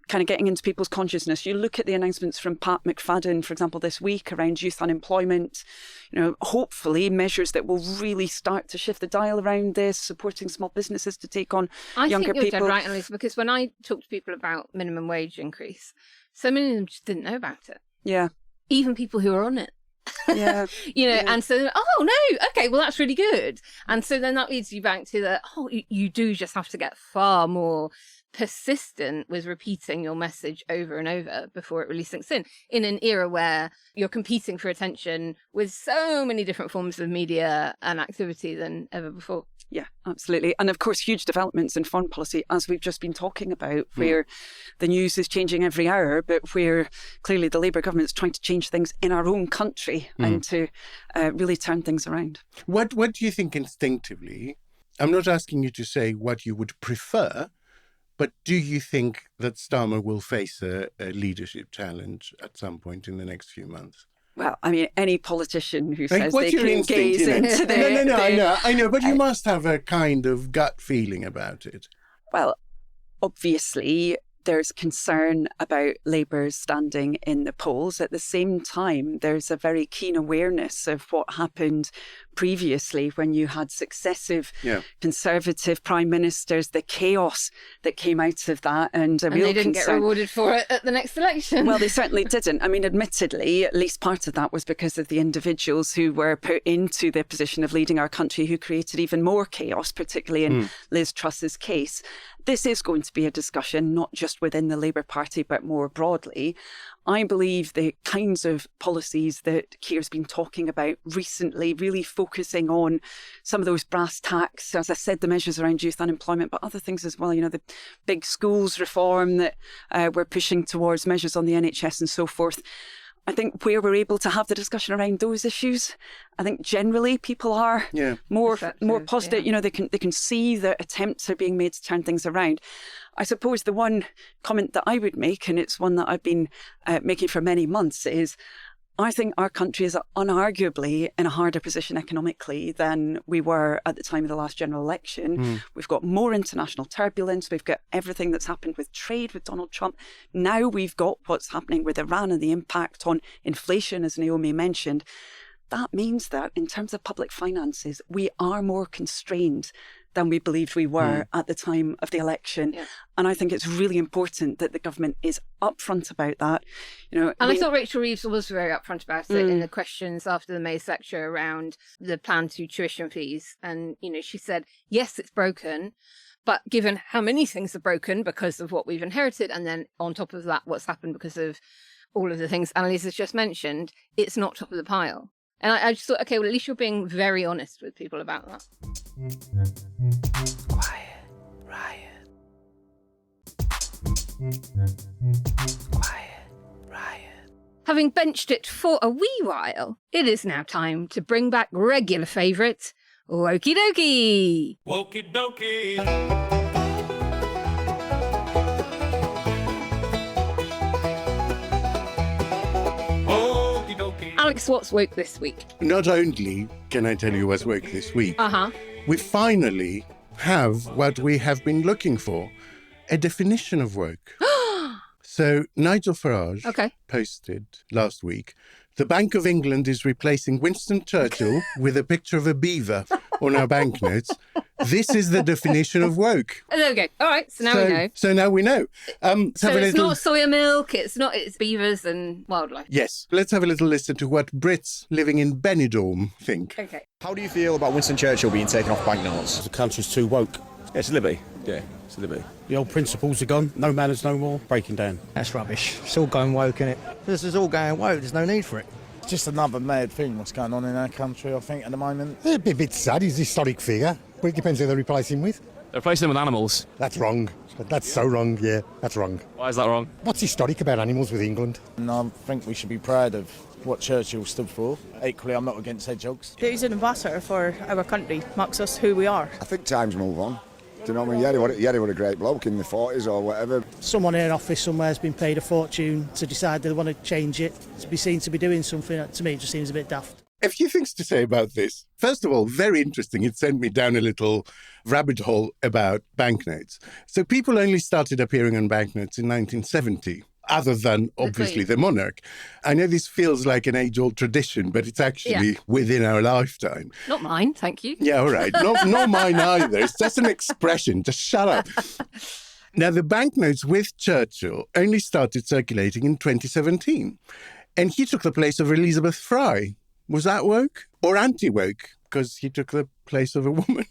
kind of getting into people's consciousness. You look at the announcements from Pat McFadden, for example, this week around youth unemployment, hopefully measures that will really start to shift the dial around this, supporting small businesses to take on younger people. I think you're dead right, Anneliese, because when I talk to people about minimum wage increase, so many of them just didn't know about it. Yeah. Even people who are on it. Yeah. And so, oh no, okay, well that's really good. And so then that leads you back to the, you do just have to get far more persistent with repeating your message over and over before it really sinks in an era where you're competing for attention with so many different forms of media and activity than ever before. Yeah, absolutely. And of course, huge developments in foreign policy, as we've just been talking about, where the news is changing every hour, but where clearly the Labour government is trying to change things in our own country and to really turn things around. What do you think instinctively? I'm not asking you to say what you would prefer, but do you think that Starmer will face a leadership challenge at some point in the next few months? Well, I mean, any politician who says they can gaze into the... I know, but you must have a kind of gut feeling about it. Well, obviously, there's concern about Labour's standing in the polls. At the same time, there's a very keen awareness of what happened previously when you had successive Conservative prime ministers, the chaos that came out of that, and a real they didn't concern. Get rewarded for it at the next election. Well, they certainly didn't. I mean, admittedly, at least part of that was because of the individuals who were put into the position of leading our country who created even more chaos, particularly in Liz Truss's case. This is going to be a discussion, not just within the Labour Party, but more broadly. I believe the kinds of policies that Keir's been talking about recently, really focusing on some of those brass tacks, as I said, the measures around youth unemployment, but other things as well, the big schools reform that we're pushing towards, measures on the NHS and so forth. I think where we're able to have the discussion around those issues, I think generally people are more positive. Yeah. They can see that attempts are being made to turn things around. I suppose the one comment that I would make, and it's one that I've been making for many months, is I think our country is unarguably in a harder position economically than we were at the time of the last general election. We've got more international turbulence. We've got everything that's happened with trade with Donald Trump. Now we've got what's happening with Iran and the impact on inflation, as Naomi mentioned. That means that in terms of public finances, we are more constrained than we believed we were at the time of the election. Yeah. And I think it's really important that the government is upfront about that. I thought Rachel Reeves was very upfront about it in the questions after the May lecture around the plan to tuition fees. And, she said, yes, it's broken, but given how many things are broken because of what we've inherited, and then on top of that, what's happened because of all of the things Anneliese has just mentioned, it's not top of the pile. And I just thought, okay, well, at least you're being very honest with people about that. Quiet, Riot. Quiet, Riot. Having benched it for a wee while, it is now time to bring back regular favourite, Wokey Dokey. Wokey Dokey. Alex, what's woke this week? Not only can I tell you what's woke this week, we finally have what we have been looking for, a definition of woke. So Nigel Farage posted last week, the Bank of England is replacing Winston Churchill with a picture of a beaver on our banknotes. This is the definition of woke. There we go. All right, so now we know. So now we know. So it's not soya milk, it's beavers and wildlife. Yes. Let's have a little listen to what Brits living in Benidorm think. Okay. How do you feel about Winston Churchill being taken off banknotes? The country's too woke. Yeah, it's a liberty. Yeah, it's a liberty. The old principles are gone. No manners, no more. Breaking down. That's rubbish. It's all going woke, isn't it? This is all going woke. There's no need for it. It's just another mad thing what's going on in our country, I think, at the moment. It'd be a bit sad. He's a historic figure. But it depends who they replace him with. They're replacing him with animals. That's wrong. That's so wrong, yeah. That's wrong. Why is that wrong? What's historic about animals with England? And I think we should be proud of what Churchill stood for. Equally, I'm not against hedgehogs. He's an ambassador for our country. Marks us who we are. I think times move on. Do you know what I mean? Yeah, he was a great bloke in the 40s or whatever. Someone in an office somewhere has been paid a fortune to decide they want to change it, to be seen to be doing something. To me, it just seems a bit daft. A few things to say about this. First of all, very interesting. It sent me down a little rabbit hole about banknotes. So people only started appearing on banknotes in 1970, other than, obviously, the monarch. I know this feels like an age-old tradition, but it's actually within our lifetime. Not mine, thank you. Yeah, all right. Not mine either. It's just an expression. Just shut up. Now, the banknotes with Churchill only started circulating in 2017, and he took the place of Elizabeth Fry. Was that woke or anti-woke? Because he took the place of a woman.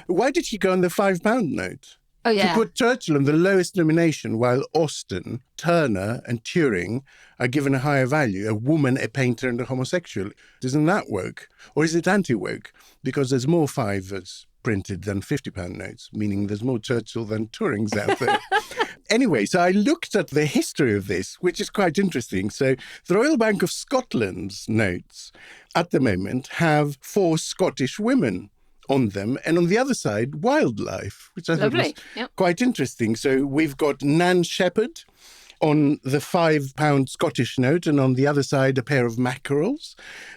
Why did he go on the £5 note? Oh, yeah. He put Churchill on the lowest nomination, while Austen, Turner and Turing are given a higher value, a woman, a painter and a homosexual. Isn't that woke? Or is it anti-woke? Because there's more fivers printed than £50 notes, meaning there's more Churchill than Turings out there. Anyway, so I looked at the history of this, which is quite interesting. So the Royal Bank of Scotland's notes at the moment have 4 Scottish women on them. And on the other side, wildlife, which I thought was quite interesting. So we've got Nan Shepherd on the £5 Scottish note, and on the other side, a pair of mackerels.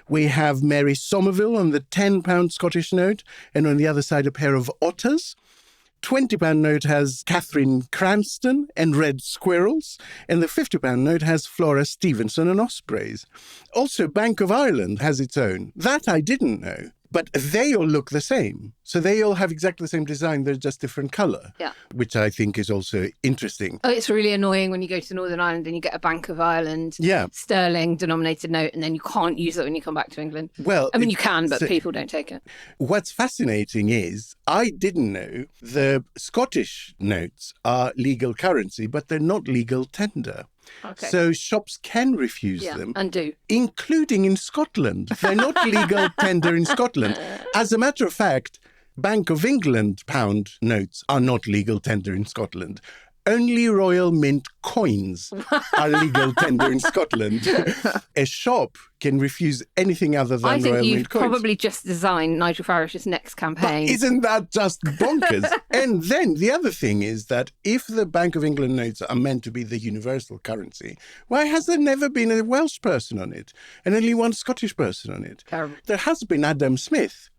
We have Mary Somerville on the £10 Scottish note, and on the other side, a pair of otters. £20 note has Catherine Cranston and red squirrels, and the £50 note has Flora Stevenson and ospreys. Also, Bank of Ireland has its own. That I didn't know. But they all look the same. So they all have exactly the same design. They're just different colour, which I think is also interesting. Oh, it's really annoying when you go to Northern Ireland and you get a Bank of Ireland sterling denominated note, and then you can't use it when you come back to England. Well, I mean, you can, but people don't take it. What's fascinating is I didn't know the Scottish notes are legal currency, but they're not legal tender. Okay. So shops can refuse them. And do. Including in Scotland. They're not legal tender in Scotland. As a matter of fact, Bank of England pound notes are not legal tender in Scotland. Only Royal Mint coins are legal tender in Scotland. A shop can refuse anything other than Royal Mint coins. I think you've probably just designed Nigel Farage's next campaign. But isn't that just bonkers? And then the other thing is that if the Bank of England notes are meant to be the universal currency, why has there never been a Welsh person on it and only one Scottish person on it? Terrible. There has been Adam Smith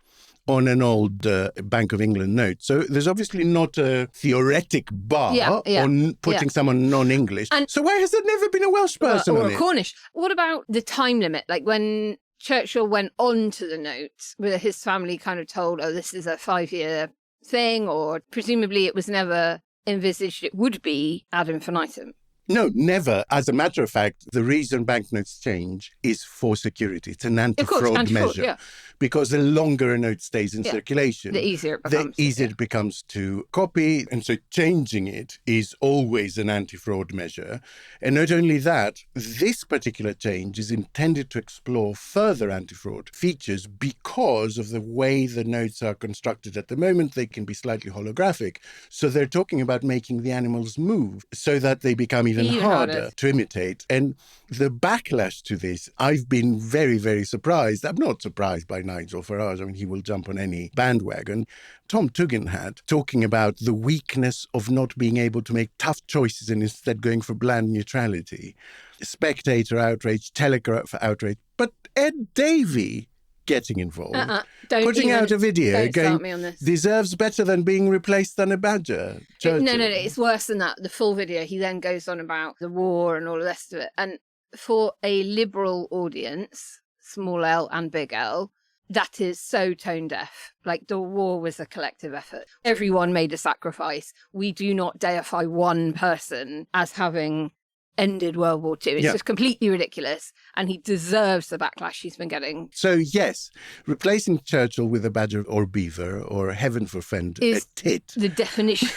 on an old Bank of England note. So there's obviously not a theoretic bar on putting someone non-English. And so why has there never been a Welsh person on it? Or a Cornish. What about the time limit? Like when Churchill went on to the note, where his family kind of told, oh, this is a 5-year thing, or presumably it was never envisaged it would be ad infinitum. No, never. As a matter of fact, the reason banknotes change is for security. It's an anti-fraud measure. Because the longer a note stays in circulation, the easier it becomes. To copy. And so changing it is always an anti-fraud measure. And not only that, this particular change is intended to explore further anti-fraud features because of the way the notes are constructed at the moment. They can be slightly holographic. So they're talking about making the animals move so that they become even harder to imitate. And the backlash to this, I've been very, very surprised. I'm not surprised by Nigel Farage. I mean, he will jump on any bandwagon. Tom Tugendhat talking about the weakness of not being able to make tough choices and instead going for bland neutrality. Spectator outrage, Telegraph outrage. But Ed Davey getting involved, putting out a video going, deserves better than being replaced than a badger. No, it's worse than that. The full video, he then goes on about the war and all the rest of it. And for a liberal audience, small L and big L, that is so tone deaf. Like, the war was a collective effort. Everyone made a sacrifice. We do not deify one person as having ended World War II. It's just completely ridiculous, and he deserves the backlash he's been getting. So, yes, replacing Churchill with a badger or beaver or, heaven forfend, a tit. The definition.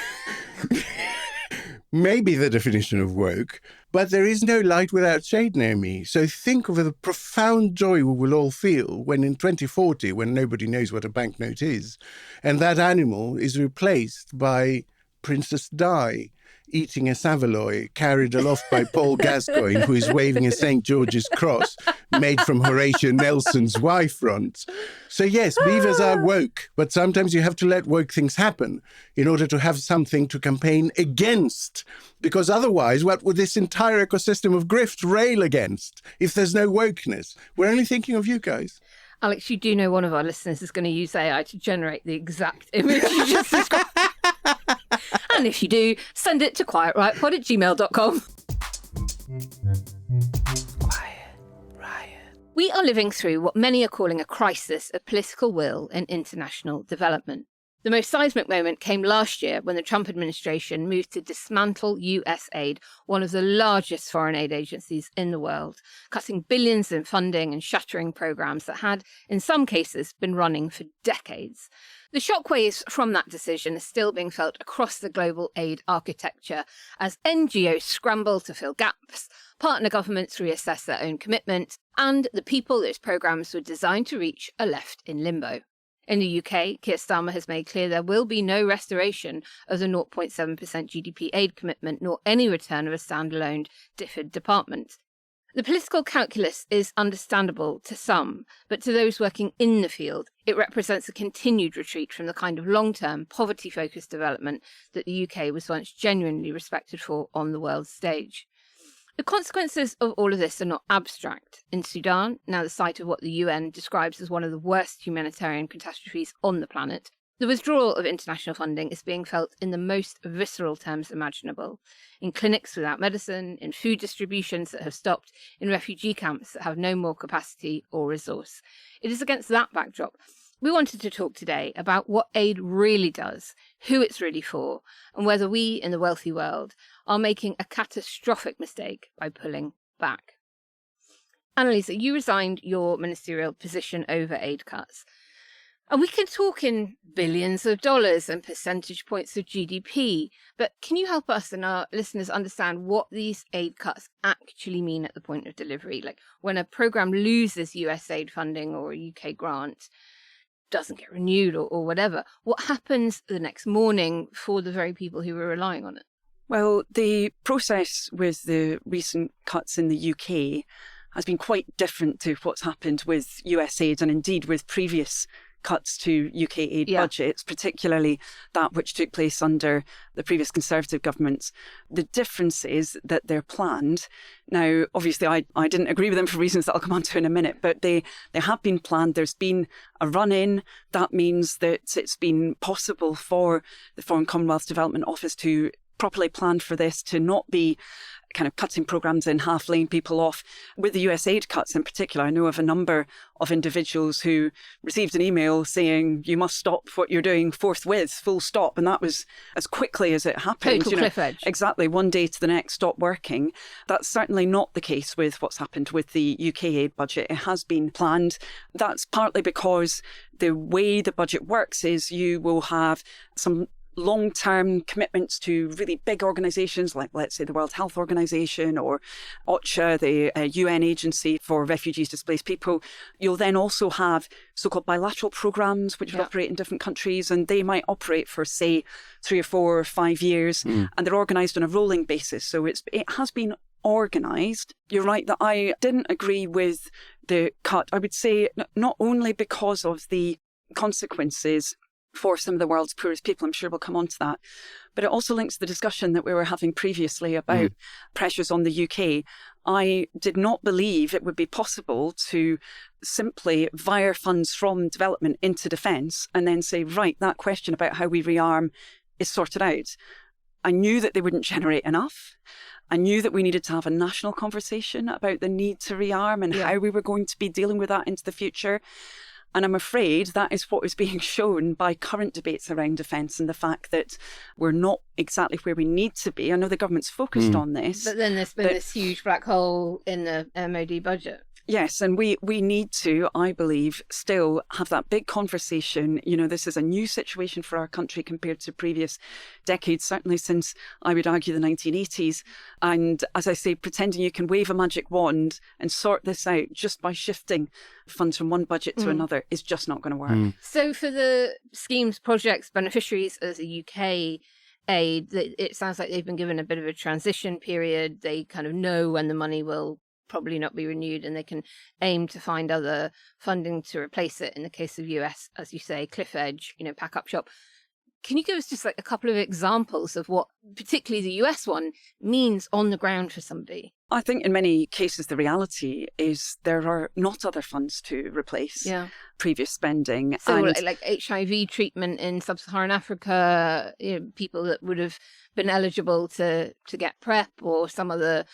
Maybe the definition of woke, but there is no light without shade, Naomi. So think of the profound joy we will all feel when in 2040, when nobody knows what a banknote is, and that animal is replaced by Princess Di, eating a Saveloy carried aloft by Paul Gascoigne, who is waving a St. George's cross made from Horatio Nelson's Y front. So yes, beavers are woke, but sometimes you have to let woke things happen in order to have something to campaign against. Because otherwise, what would this entire ecosystem of grift rail against if there's no wokeness? We're only thinking of you guys. Alex, you do know one of our listeners is going to use AI to generate the exact image you just described. And if you do, send it to quietriotpod@gmail.com. We are living through what many are calling a crisis of political will and international development. The most seismic moment came last year when the Trump administration moved to dismantle US aid, one of the largest foreign aid agencies in the world, cutting billions in funding and shattering programs that had, in some cases, been running for decades. The shockwaves from that decision are still being felt across the global aid architecture as NGOs scramble to fill gaps, partner governments reassess their own commitment, and the people those programs were designed to reach are left in limbo. In the UK, Keir Starmer has made clear there will be no restoration of the 0.7% GDP aid commitment, nor any return of a standalone DFID department. The political calculus is understandable to some, but to those working in the field, it represents a continued retreat from the kind of long-term, poverty-focused development that the UK was once genuinely respected for on the world stage. The consequences of all of this are not abstract. In Sudan, now the site of what the UN describes as one of the worst humanitarian catastrophes on the planet, the withdrawal of international funding is being felt in the most visceral terms imaginable. In clinics without medicine, in food distributions that have stopped, in refugee camps that have no more capacity or resource. It is against that backdrop we wanted to talk today about what aid really does, who it's really for, and whether we in the wealthy world are making a catastrophic mistake by pulling back. Anneliese, you resigned your ministerial position over aid cuts. And we can talk in billions of dollars and percentage points of GDP, but can you help us and our listeners understand what these aid cuts actually mean at the point of delivery? Like when a program loses US aid funding or a UK grant, doesn't get renewed or whatever, what happens the next morning for the very people who were relying on it? Well, the process with the recent cuts in the UK has been quite different to what's happened with US aid and indeed with previous cuts to UK aid budgets, particularly that which took place under the previous Conservative governments. The difference is that they're planned. Now, obviously, I didn't agree with them for reasons that I'll come on to in a minute, but they have been planned. There's been a run-in. That means that it's been possible for the Foreign Commonwealth Development Office to properly plan for this, to not be kind of cutting programs in half, laying people off. With the US aid cuts in particular, I know of a number of individuals who received an email saying you must stop what you're doing forthwith, full stop. And that was as quickly as it happened. Total cliff edge. Exactly, one day to the next, stop working. That's certainly not the case with what's happened with the UK aid budget. It has been planned. That's partly because the way the budget works is you will have some long-term commitments to really big organisations like, let's say, the World Health Organization or OCHA, the UN Agency for Refugees, Displaced People. You'll then also have so-called bilateral programmes which operate in different countries, and they might operate for, say, 3 or 4 or 5 years, and they're organised on a rolling basis. So it has been organised. You're right that I didn't agree with the cut. I would say not only because of the consequences for some of the world's poorest people. I'm sure we'll come on to that. But it also links to the discussion that we were having previously about pressures on the UK. I did not believe it would be possible to simply wire funds from development into defence and then say, right, that question about how we rearm is sorted out. I knew that they wouldn't generate enough. I knew that we needed to have a national conversation about the need to rearm and how we were going to be dealing with that into the future. And I'm afraid that is what is being shown by current debates around defence and the fact that we're not exactly where we need to be. I know the government's focused on this. But then there's been this huge black hole in the MOD budget. Yes, and we need to, I believe, still have that big conversation. You know, this is a new situation for our country compared to previous decades, certainly since, I would argue, the 1980s. And as I say, pretending you can wave a magic wand and sort this out just by shifting funds from one budget to another is just not going to work. So for the schemes, projects, beneficiaries of the UK aid, it sounds like they've been given a bit of a transition period. They kind of know when the money will probably not be renewed, and they can aim to find other funding to replace it. In the case of US, as you say, cliff edge, pack up shop. Can you give us just like a couple of examples of what, particularly the US one, means on the ground for somebody? I think in many cases the reality is there are not other funds to replace previous spending. So like HIV treatment in sub-Saharan Africa, people that would have been eligible to get PrEP or some other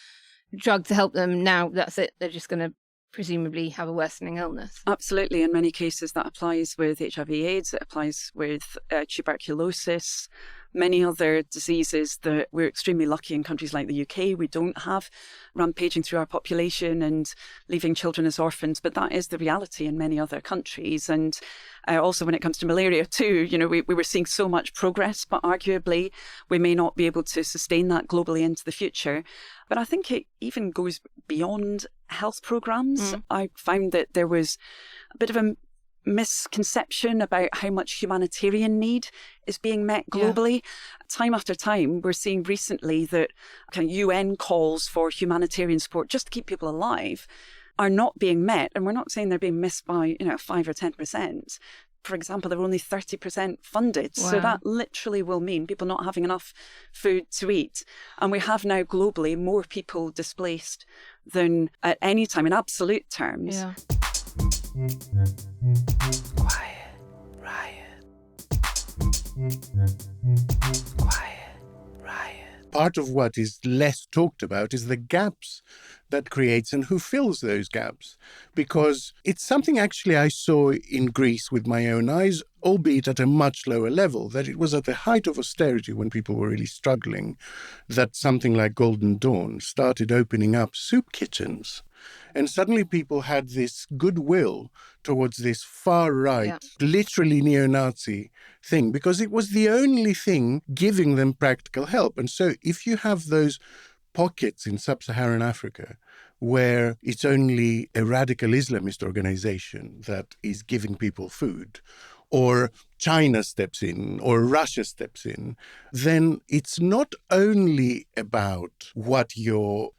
drug to help them, now that's it, they're just going to presumably have a worsening illness. Absolutely. In many cases that applies with HIV/AIDS, it applies with tuberculosis, many other diseases that we're extremely lucky in countries like the UK. We don't have rampaging through our population and leaving children as orphans, but that is the reality in many other countries. And also when it comes to malaria too, we were seeing so much progress, but arguably we may not be able to sustain that globally into the future. But I think it even goes beyond health programs. I found that there was a bit of a misconception about how much humanitarian need is being met globally. Time after time, we're seeing recently that kind of UN calls for humanitarian support just to keep people alive are not being met. And we're not saying they're being missed by 5 or 10%. For example, they're only 30% funded. Wow. So that literally will mean people not having enough food to eat. And we have now globally more people displaced than at any time in absolute terms. Yeah. Quiet, Riot. Quiet, Riot. Part of what is less talked about is the gaps that creates and who fills those gaps. Because it's something actually I saw in Greece with my own eyes, albeit at a much lower level, that it was at the height of austerity when people were really struggling, that something like Golden Dawn started opening up soup kitchens. And suddenly people had this goodwill towards this far-right, literally neo-Nazi thing, because it was the only thing giving them practical help. And so if you have those pockets in sub-Saharan Africa where it's only a radical Islamist organization that is giving people food, or China steps in, or Russia steps in, then it's not only about what you're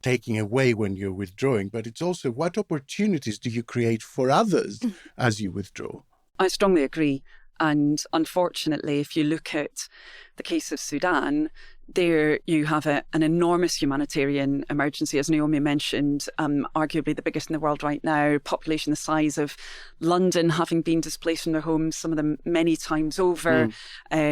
taking away when you're withdrawing, but it's also what opportunities do you create for others as you withdraw? I strongly agree. And unfortunately, if you look at the case of Sudan, there you have an enormous humanitarian emergency, as Naomi mentioned, arguably the biggest in the world right now, population the size of London having been displaced from their homes, some of them many times over,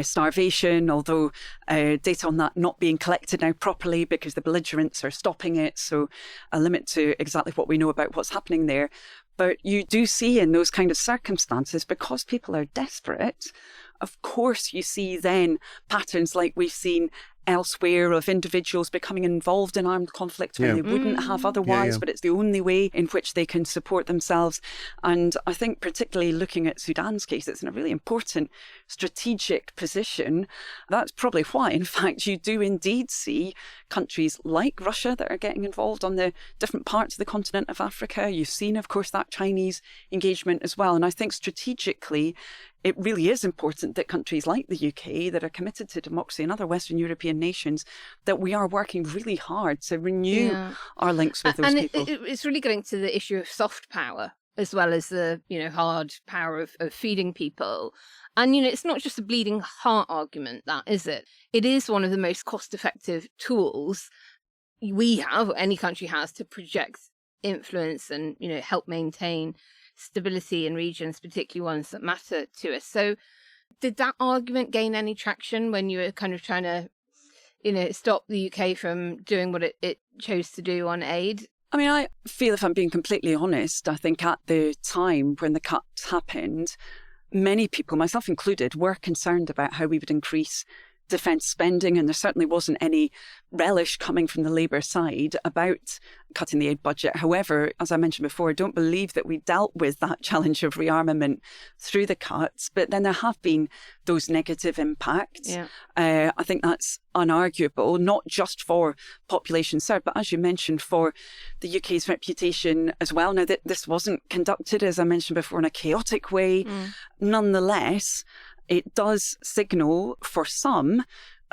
starvation, although data on that not being collected now properly because the belligerents are stopping it. So a limit to exactly what we know about what's happening there. But you do see in those kind of circumstances, because people are desperate, of course you see then patterns like we've seen elsewhere of individuals becoming involved in armed conflict when they wouldn't have otherwise, but it's the only way in which they can support themselves. And I think particularly looking at Sudan's case, it's in a really important strategic position. That's probably why, in fact, you do indeed see countries like Russia that are getting involved on the different parts of the continent of Africa. You've seen, of course, that Chinese engagement as well. And I think strategically, it really is important that countries like the UK that are committed to democracy and other Western European nations, that we are working really hard to renew our links with those people. It's really getting to the issue of soft power as well as the hard power of feeding people. And, it's not just a bleeding heart argument, that, is it? It is one of the most cost-effective tools we have, or any country has, to project influence and, help maintain stability in regions, particularly ones that matter to us. So did that argument gain any traction when you were kind of trying to, stop the UK from doing what it chose to do on aid? I mean, I feel, if I'm being completely honest, I think at the time when the cuts happened, many people, myself included, were concerned about how we would increase defence spending, and there certainly wasn't any relish coming from the Labour side about cutting the aid budget. However, as I mentioned before, I don't believe that we dealt with that challenge of rearmament through the cuts, but then there have been those negative impacts. I think that's unarguable, not just for population served, but as you mentioned, for the UK's reputation as well. Now, that this wasn't conducted, as I mentioned before, in a chaotic way. Nonetheless, it does signal for some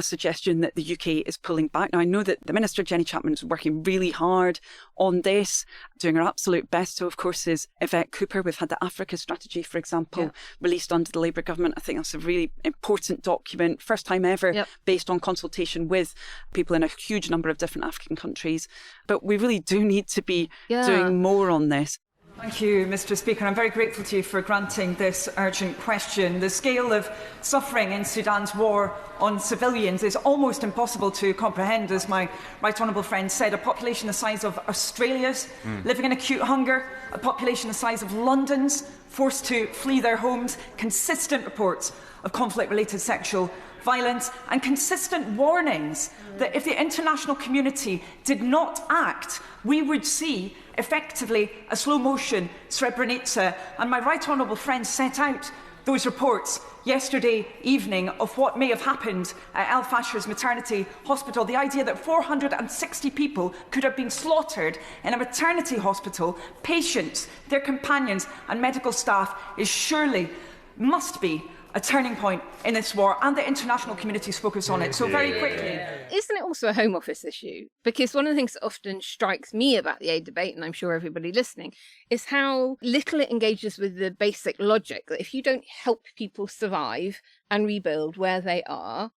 a suggestion that the UK is pulling back. Now, I know that the Minister, Jenny Chapman, is working really hard on this, doing her absolute best. So, of course, is Yvette Cooper. We've had the Africa strategy, for example, released under the Labour government. I think that's a really important document, first time ever, based on consultation with people in a huge number of different African countries. But we really do need to be doing more on this. Thank you, Mr. Speaker. I'm very grateful to you for granting this urgent question. The scale of suffering in Sudan's war on civilians is almost impossible to comprehend, as my right honourable friend said. A population the size of Australia's living in acute hunger, a population the size of London's forced to flee their homes, consistent reports of conflict-related sexual violence, and consistent warnings that if the international community did not act, we would see effectively a slow-motion Srebrenica. And my right honourable friend set out those reports yesterday evening of what may have happened at Al Fasher's maternity hospital. The idea that 460 people could have been slaughtered in a maternity hospital, patients, their companions and medical staff, is surely, must be, a turning point in this war, and the international community's focus on it. So very quickly. Isn't it also a Home Office issue? Because one of the things that often strikes me about the aid debate, and I'm sure everybody listening, is how little it engages with the basic logic that if you don't help people survive and rebuild where they are,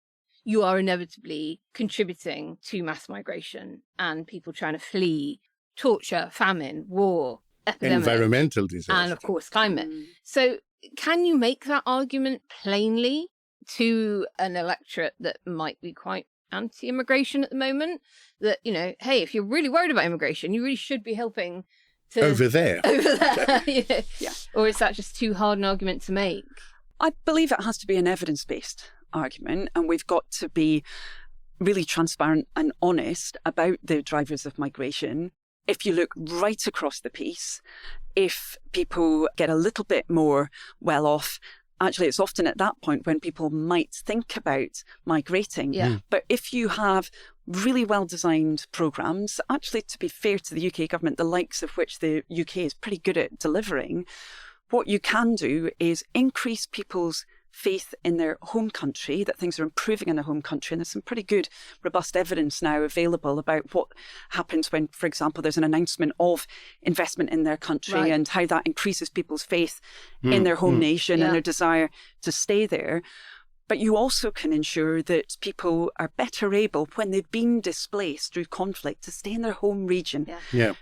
you are inevitably contributing to mass migration and people trying to flee torture, famine, war, epidemic, environmental disaster, and of course climate. So can you make that argument plainly to an electorate that might be quite anti-immigration at the moment? That, you know, hey, if you're really worried about immigration, you really should be helping to... Over there. Yeah. Or is that just too hard an argument to make? I believe it has to be an evidence-based argument, and we've got to be really transparent and honest about the drivers of migration. If you look right across the piece, if people get a little bit more well off, actually it's often at that point when people might think about migrating. But if you have really well-designed programmes, actually, to be fair to the UK government, the likes of which the UK is pretty good at delivering, what you can do is increase people's faith in their home country, that things are improving in their home country. And there's some pretty good, robust evidence now available about what happens when, for example, there's an announcement of investment in their country and how that increases people's faith in their home nation and their desire to stay there. But you also can ensure that people are better able, when they've been displaced through conflict, to stay in their home region.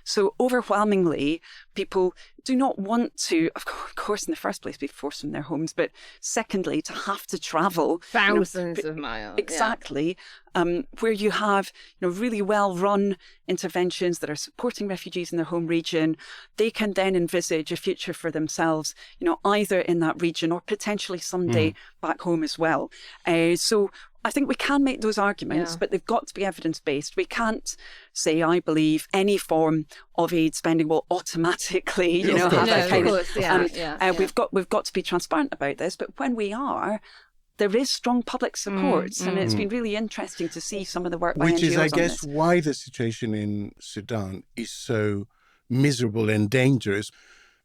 So overwhelmingly, people do not want to, of course, in the first place, be forced from their homes, but secondly, to have to travel thousands of miles. Exactly. Where you have really well-run interventions that are supporting refugees in their home region, they can then envisage a future for themselves, either in that region or potentially someday back home as well. So I think we can make those arguments, but they've got to be evidence-based. We can't say, I believe, any form of aid spending will automatically, have that kind of... We've got to be transparent about this, but when we are, there is strong public support, and it's been really interesting to see some of the work by NGOs on this. Which is, I guess, why the situation in Sudan is so miserable and dangerous,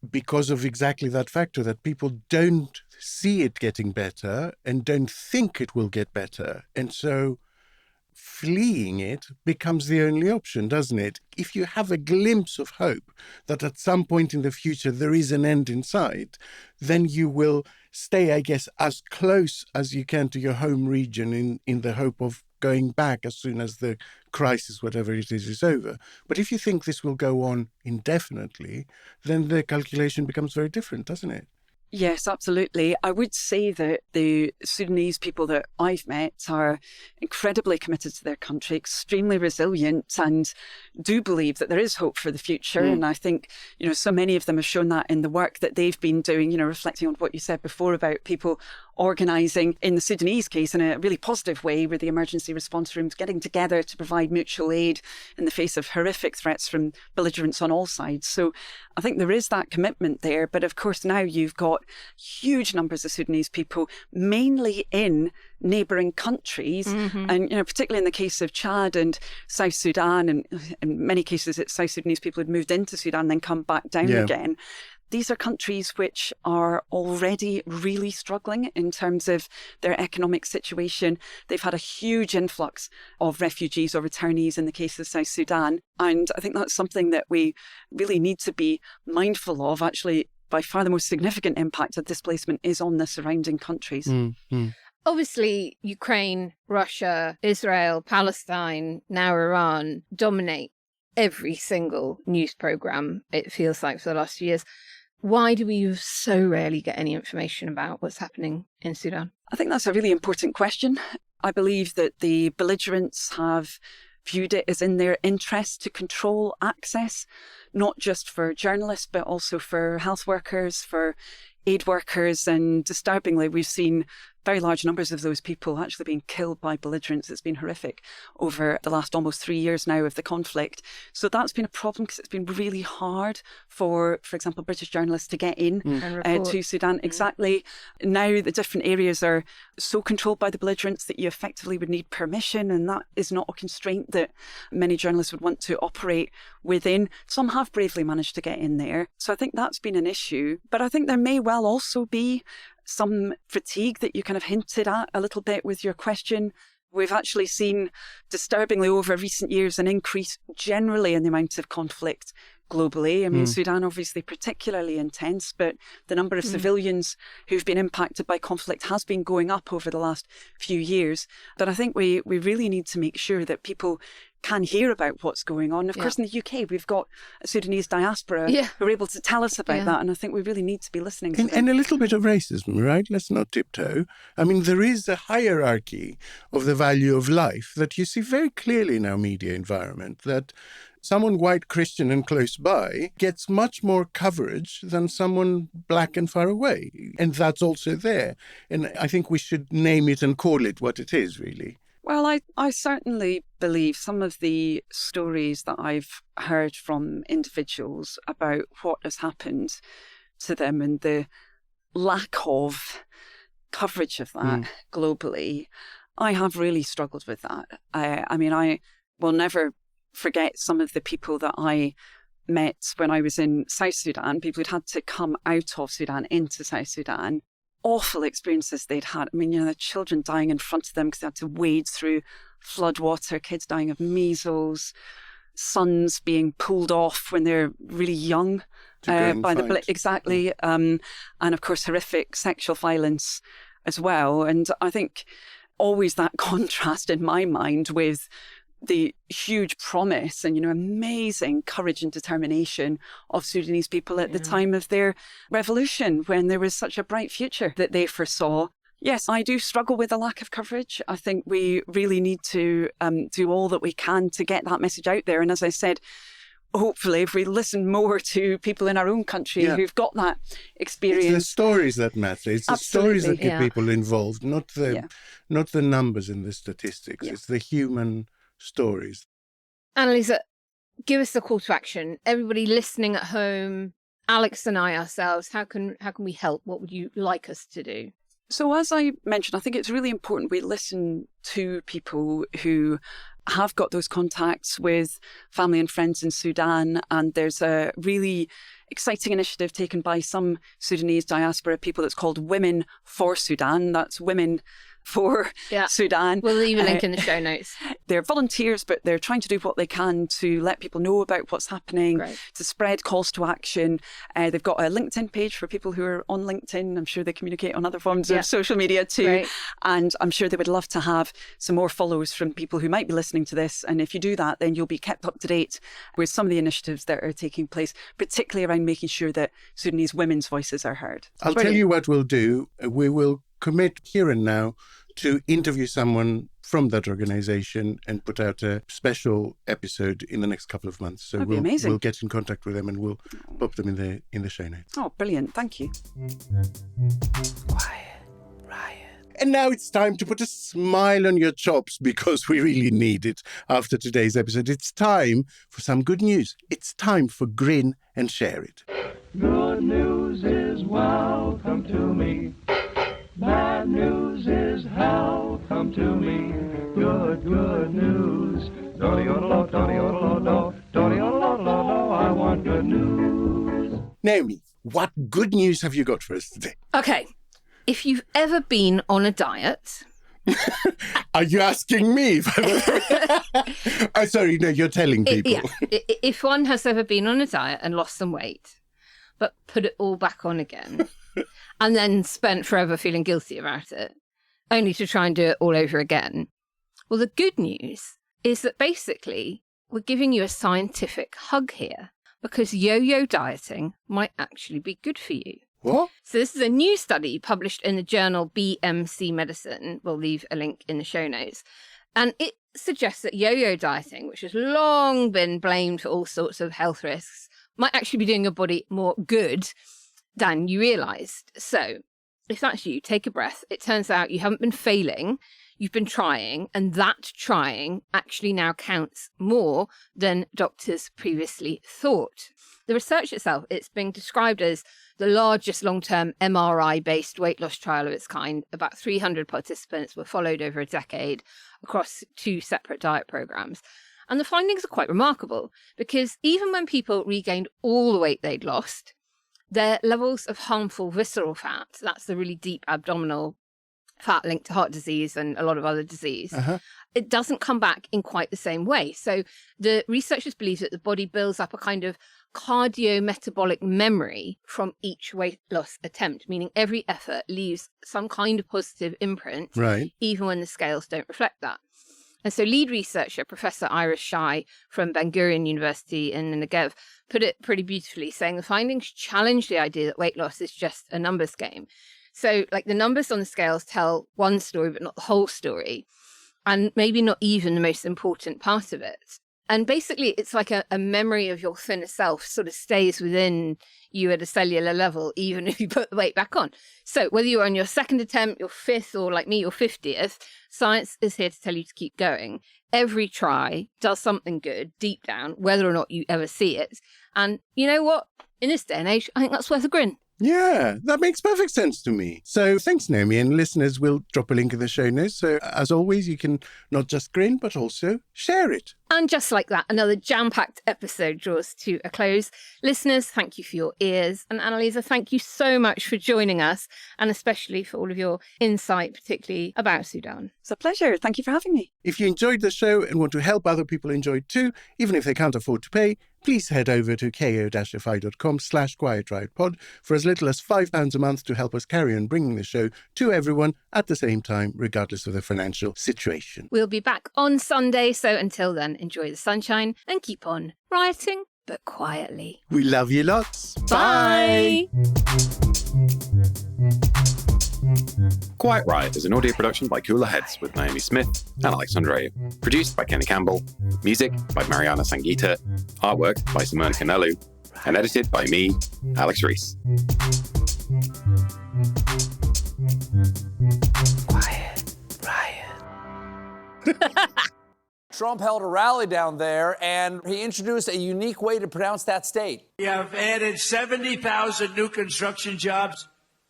because of exactly that factor, that people don't see it getting better and don't think it will get better. And so fleeing it becomes the only option, doesn't it? If you have a glimpse of hope that at some point in the future there is an end in sight, then you will stay, I guess, as close as you can to your home region in the hope of going back as soon as the crisis, whatever it is over. But if you think this will go on indefinitely, then the calculation becomes very different, doesn't it? Yes, absolutely. I would say that the Sudanese people that I've met are incredibly committed to their country, extremely resilient, and do believe that there is hope for the future. And I think, so many of them have shown that in the work that they've been doing, reflecting on what you said before about people organising, in the Sudanese case, in a really positive way, with the emergency response rooms getting together to provide mutual aid in the face of horrific threats from belligerents on all sides. So I think there is that commitment there. But of course, now you've got huge numbers of Sudanese people, mainly in neighbouring countries. And, particularly in the case of Chad and South Sudan, and in many cases it's South Sudanese people who'd moved into Sudan, then come back down again. These are countries which are already really struggling in terms of their economic situation. They've had a huge influx of refugees or returnees in the case of South Sudan. And I think that's something that we really need to be mindful of. Actually, by far the most significant impact of displacement is on the surrounding countries. Mm-hmm. Obviously, Ukraine, Russia, Israel, Palestine, now Iran dominate every single news program, it feels like, for the last few years. Why do we so rarely get any information about what's happening in Sudan? I think that's a really important question. I believe that the belligerents have viewed it as in their interest to control access, not just for journalists, but also for health workers, for aid workers. And disturbingly, we've seen very large numbers of those people actually being killed by belligerents. It's been horrific over the last almost 3 years now of the conflict. So that's been a problem because it's been really hard for example, British journalists to get in to Sudan. Exactly. Now the different areas are so controlled by the belligerents that you effectively would need permission, and that is not a constraint that many journalists would want to operate within. Some have bravely managed to get in there. So I think that's been an issue. But I think there may well also be some fatigue that you kind of hinted at a little bit with your question. We've actually seen, disturbingly over recent years, an increase generally in the amount of conflict globally. I mean, Sudan obviously particularly intense, but the number of civilians who've been impacted by conflict has been going up over the last few years. But I think we really need to make sure that people can hear about what's going on. Of course, in the UK, we've got a Sudanese diaspora who are able to tell us about that, and I think we really need to be listening to them. And a little bit of racism, right? Let's not tiptoe. I mean, there is a hierarchy of the value of life that you see very clearly in our media environment, that someone white, Christian and close by gets much more coverage than someone black and far away. And that's also there. And I think we should name it and call it what it is, really. Well, I certainly believe some of the stories that I've heard from individuals about what has happened to them and the lack of coverage of that globally, I have really struggled with that. I mean, I will never forget some of the people that I met when I was in South Sudan, people who'd had to come out of Sudan into South Sudan. Awful experiences they'd had. I mean, the children dying in front of them because they had to wade through flood water, kids dying of measles, sons being pulled off when they're really young by the exactly, and of course horrific sexual violence as well. And I think always that contrast in my mind with the huge promise and, amazing courage and determination of Sudanese people at the time of their revolution, when there was such a bright future that they foresaw. Yes, I do struggle with the lack of coverage. I think we really need to do all that we can to get that message out there. And as I said, hopefully, if we listen more to people in our own country who've got that experience. It's the stories that matter. It's the stories that get people involved, not the numbers in the statistics. Yeah. It's the human stories. Anneliese, give us a call to action. Everybody listening at home, Alex and I ourselves, how can we help? What would you like us to do? So as I mentioned, I think it's really important we listen to people who have got those contacts with family and friends in Sudan. And there's a really exciting initiative taken by some Sudanese diaspora people that's called Women for Sudan. That's Women for Sudan. We'll leave a link in the show notes. They're volunteers, but they're trying to do what they can to let people know about what's happening, to spread calls to action. They've got a LinkedIn page for people who are on LinkedIn. I'm sure they communicate on other forms of social media too. And I'm sure they would love to have some more follows from people who might be listening to this. And if you do that, then you'll be kept up to date with some of the initiatives that are taking place, particularly around making sure that Sudanese women's voices are heard. I'll tell you what we'll do. We will commit here and now to interview someone from that organization and put out a special episode in the next couple of months. So we'll get in contact with them and we'll pop them in the show notes. Oh, brilliant. Thank you. Quiet, Riot. And now it's time to put a smile on your chops, because we really need it after today's episode. It's time for some good news. It's time for Grin and Share It. Good news is welcome to me. Bad news is hell come to me. Good news. I want good news. Naomi, What good news have you got for us today? Okay. If you've ever been on a diet... Are you asking me? Sorry, no, you're telling people. If one has ever been on a diet and lost some weight, but put it all back on again, and then spent forever feeling guilty about it, only to try and do it all over again. Well, the good news is that basically we're giving you a scientific hug here, because yo-yo dieting might actually be good for you. What? So this is a new study published in the journal BMC Medicine. We'll leave a link in the show notes. And it suggests that yo-yo dieting, which has long been blamed for all sorts of health risks, might actually be doing your body more good than you realised. So if that's you, take a breath. It turns out you haven't been failing. You've been trying, and that trying actually now counts more than doctors previously thought. The research itself, it's being described as the largest long-term MRI-based weight loss trial of its kind. About 300 participants were followed over a decade across 2 separate diet programs. And the findings are quite remarkable, because even when people regained all the weight they'd lost, their levels of harmful visceral fat, that's the really deep abdominal fat linked to heart disease and a lot of other disease, it doesn't come back in quite the same way. So the researchers believe that the body builds up a kind of cardiometabolic memory from each weight loss attempt, meaning every effort leaves some kind of positive imprint, even when the scales don't reflect that. And so lead researcher, Professor Iris Shai from Ben Gurion University in the Negev, put it pretty beautifully, saying the findings challenge the idea that weight loss is just a numbers game. So, like, the numbers on the scales tell one story, but not the whole story, and maybe not even the most important part of it. And basically, it's like a memory of your thinner self sort of stays within you at a cellular level, even if you put the weight back on. So whether you're on your second attempt, your 5th, or like me, your 50th, science is here to tell you to keep going. Every try does something good deep down, whether or not you ever see it. And you know what? In this day and age, I think that's worth a grin. Yeah, that makes perfect sense to me. So thanks, Naomi, and listeners, will drop a link in the show notes. So as always, you can not just grin, but also share it. And just like that, another jam-packed episode draws to a close. Listeners, thank you for your ears. And Anneliese, thank you so much for joining us, and especially for all of your insight, particularly about Sudan. It's a pleasure. Thank you for having me. If you enjoyed the show and want to help other people enjoy it too, even if they can't afford to pay, please head over to ko-fi.com/QuietRiotPod for as little as £5 a month to help us carry on bringing the show to everyone at the same time, regardless of their financial situation. We'll be back on Sunday, so until then, enjoy the sunshine and keep on rioting, but quietly. We love you lots. Bye! Quiet Riot is an audio production by Cooler Heads with Naomi Smith and Andreou. Produced by Kenny Campbell. Music by Mariana Sangeeta. Artwork by Simone Canelu. And edited by me, Alex Reese. Quiet Riot. Trump held a rally down there, and he introduced a unique way to pronounce that state. We have added 70,000 new construction jobs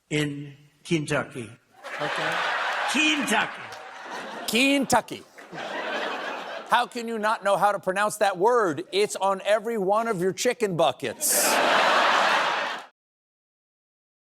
in Kentucky. Okay? Kentucky. Kentucky. How can you not know how to pronounce that word? It's on every one of your chicken buckets.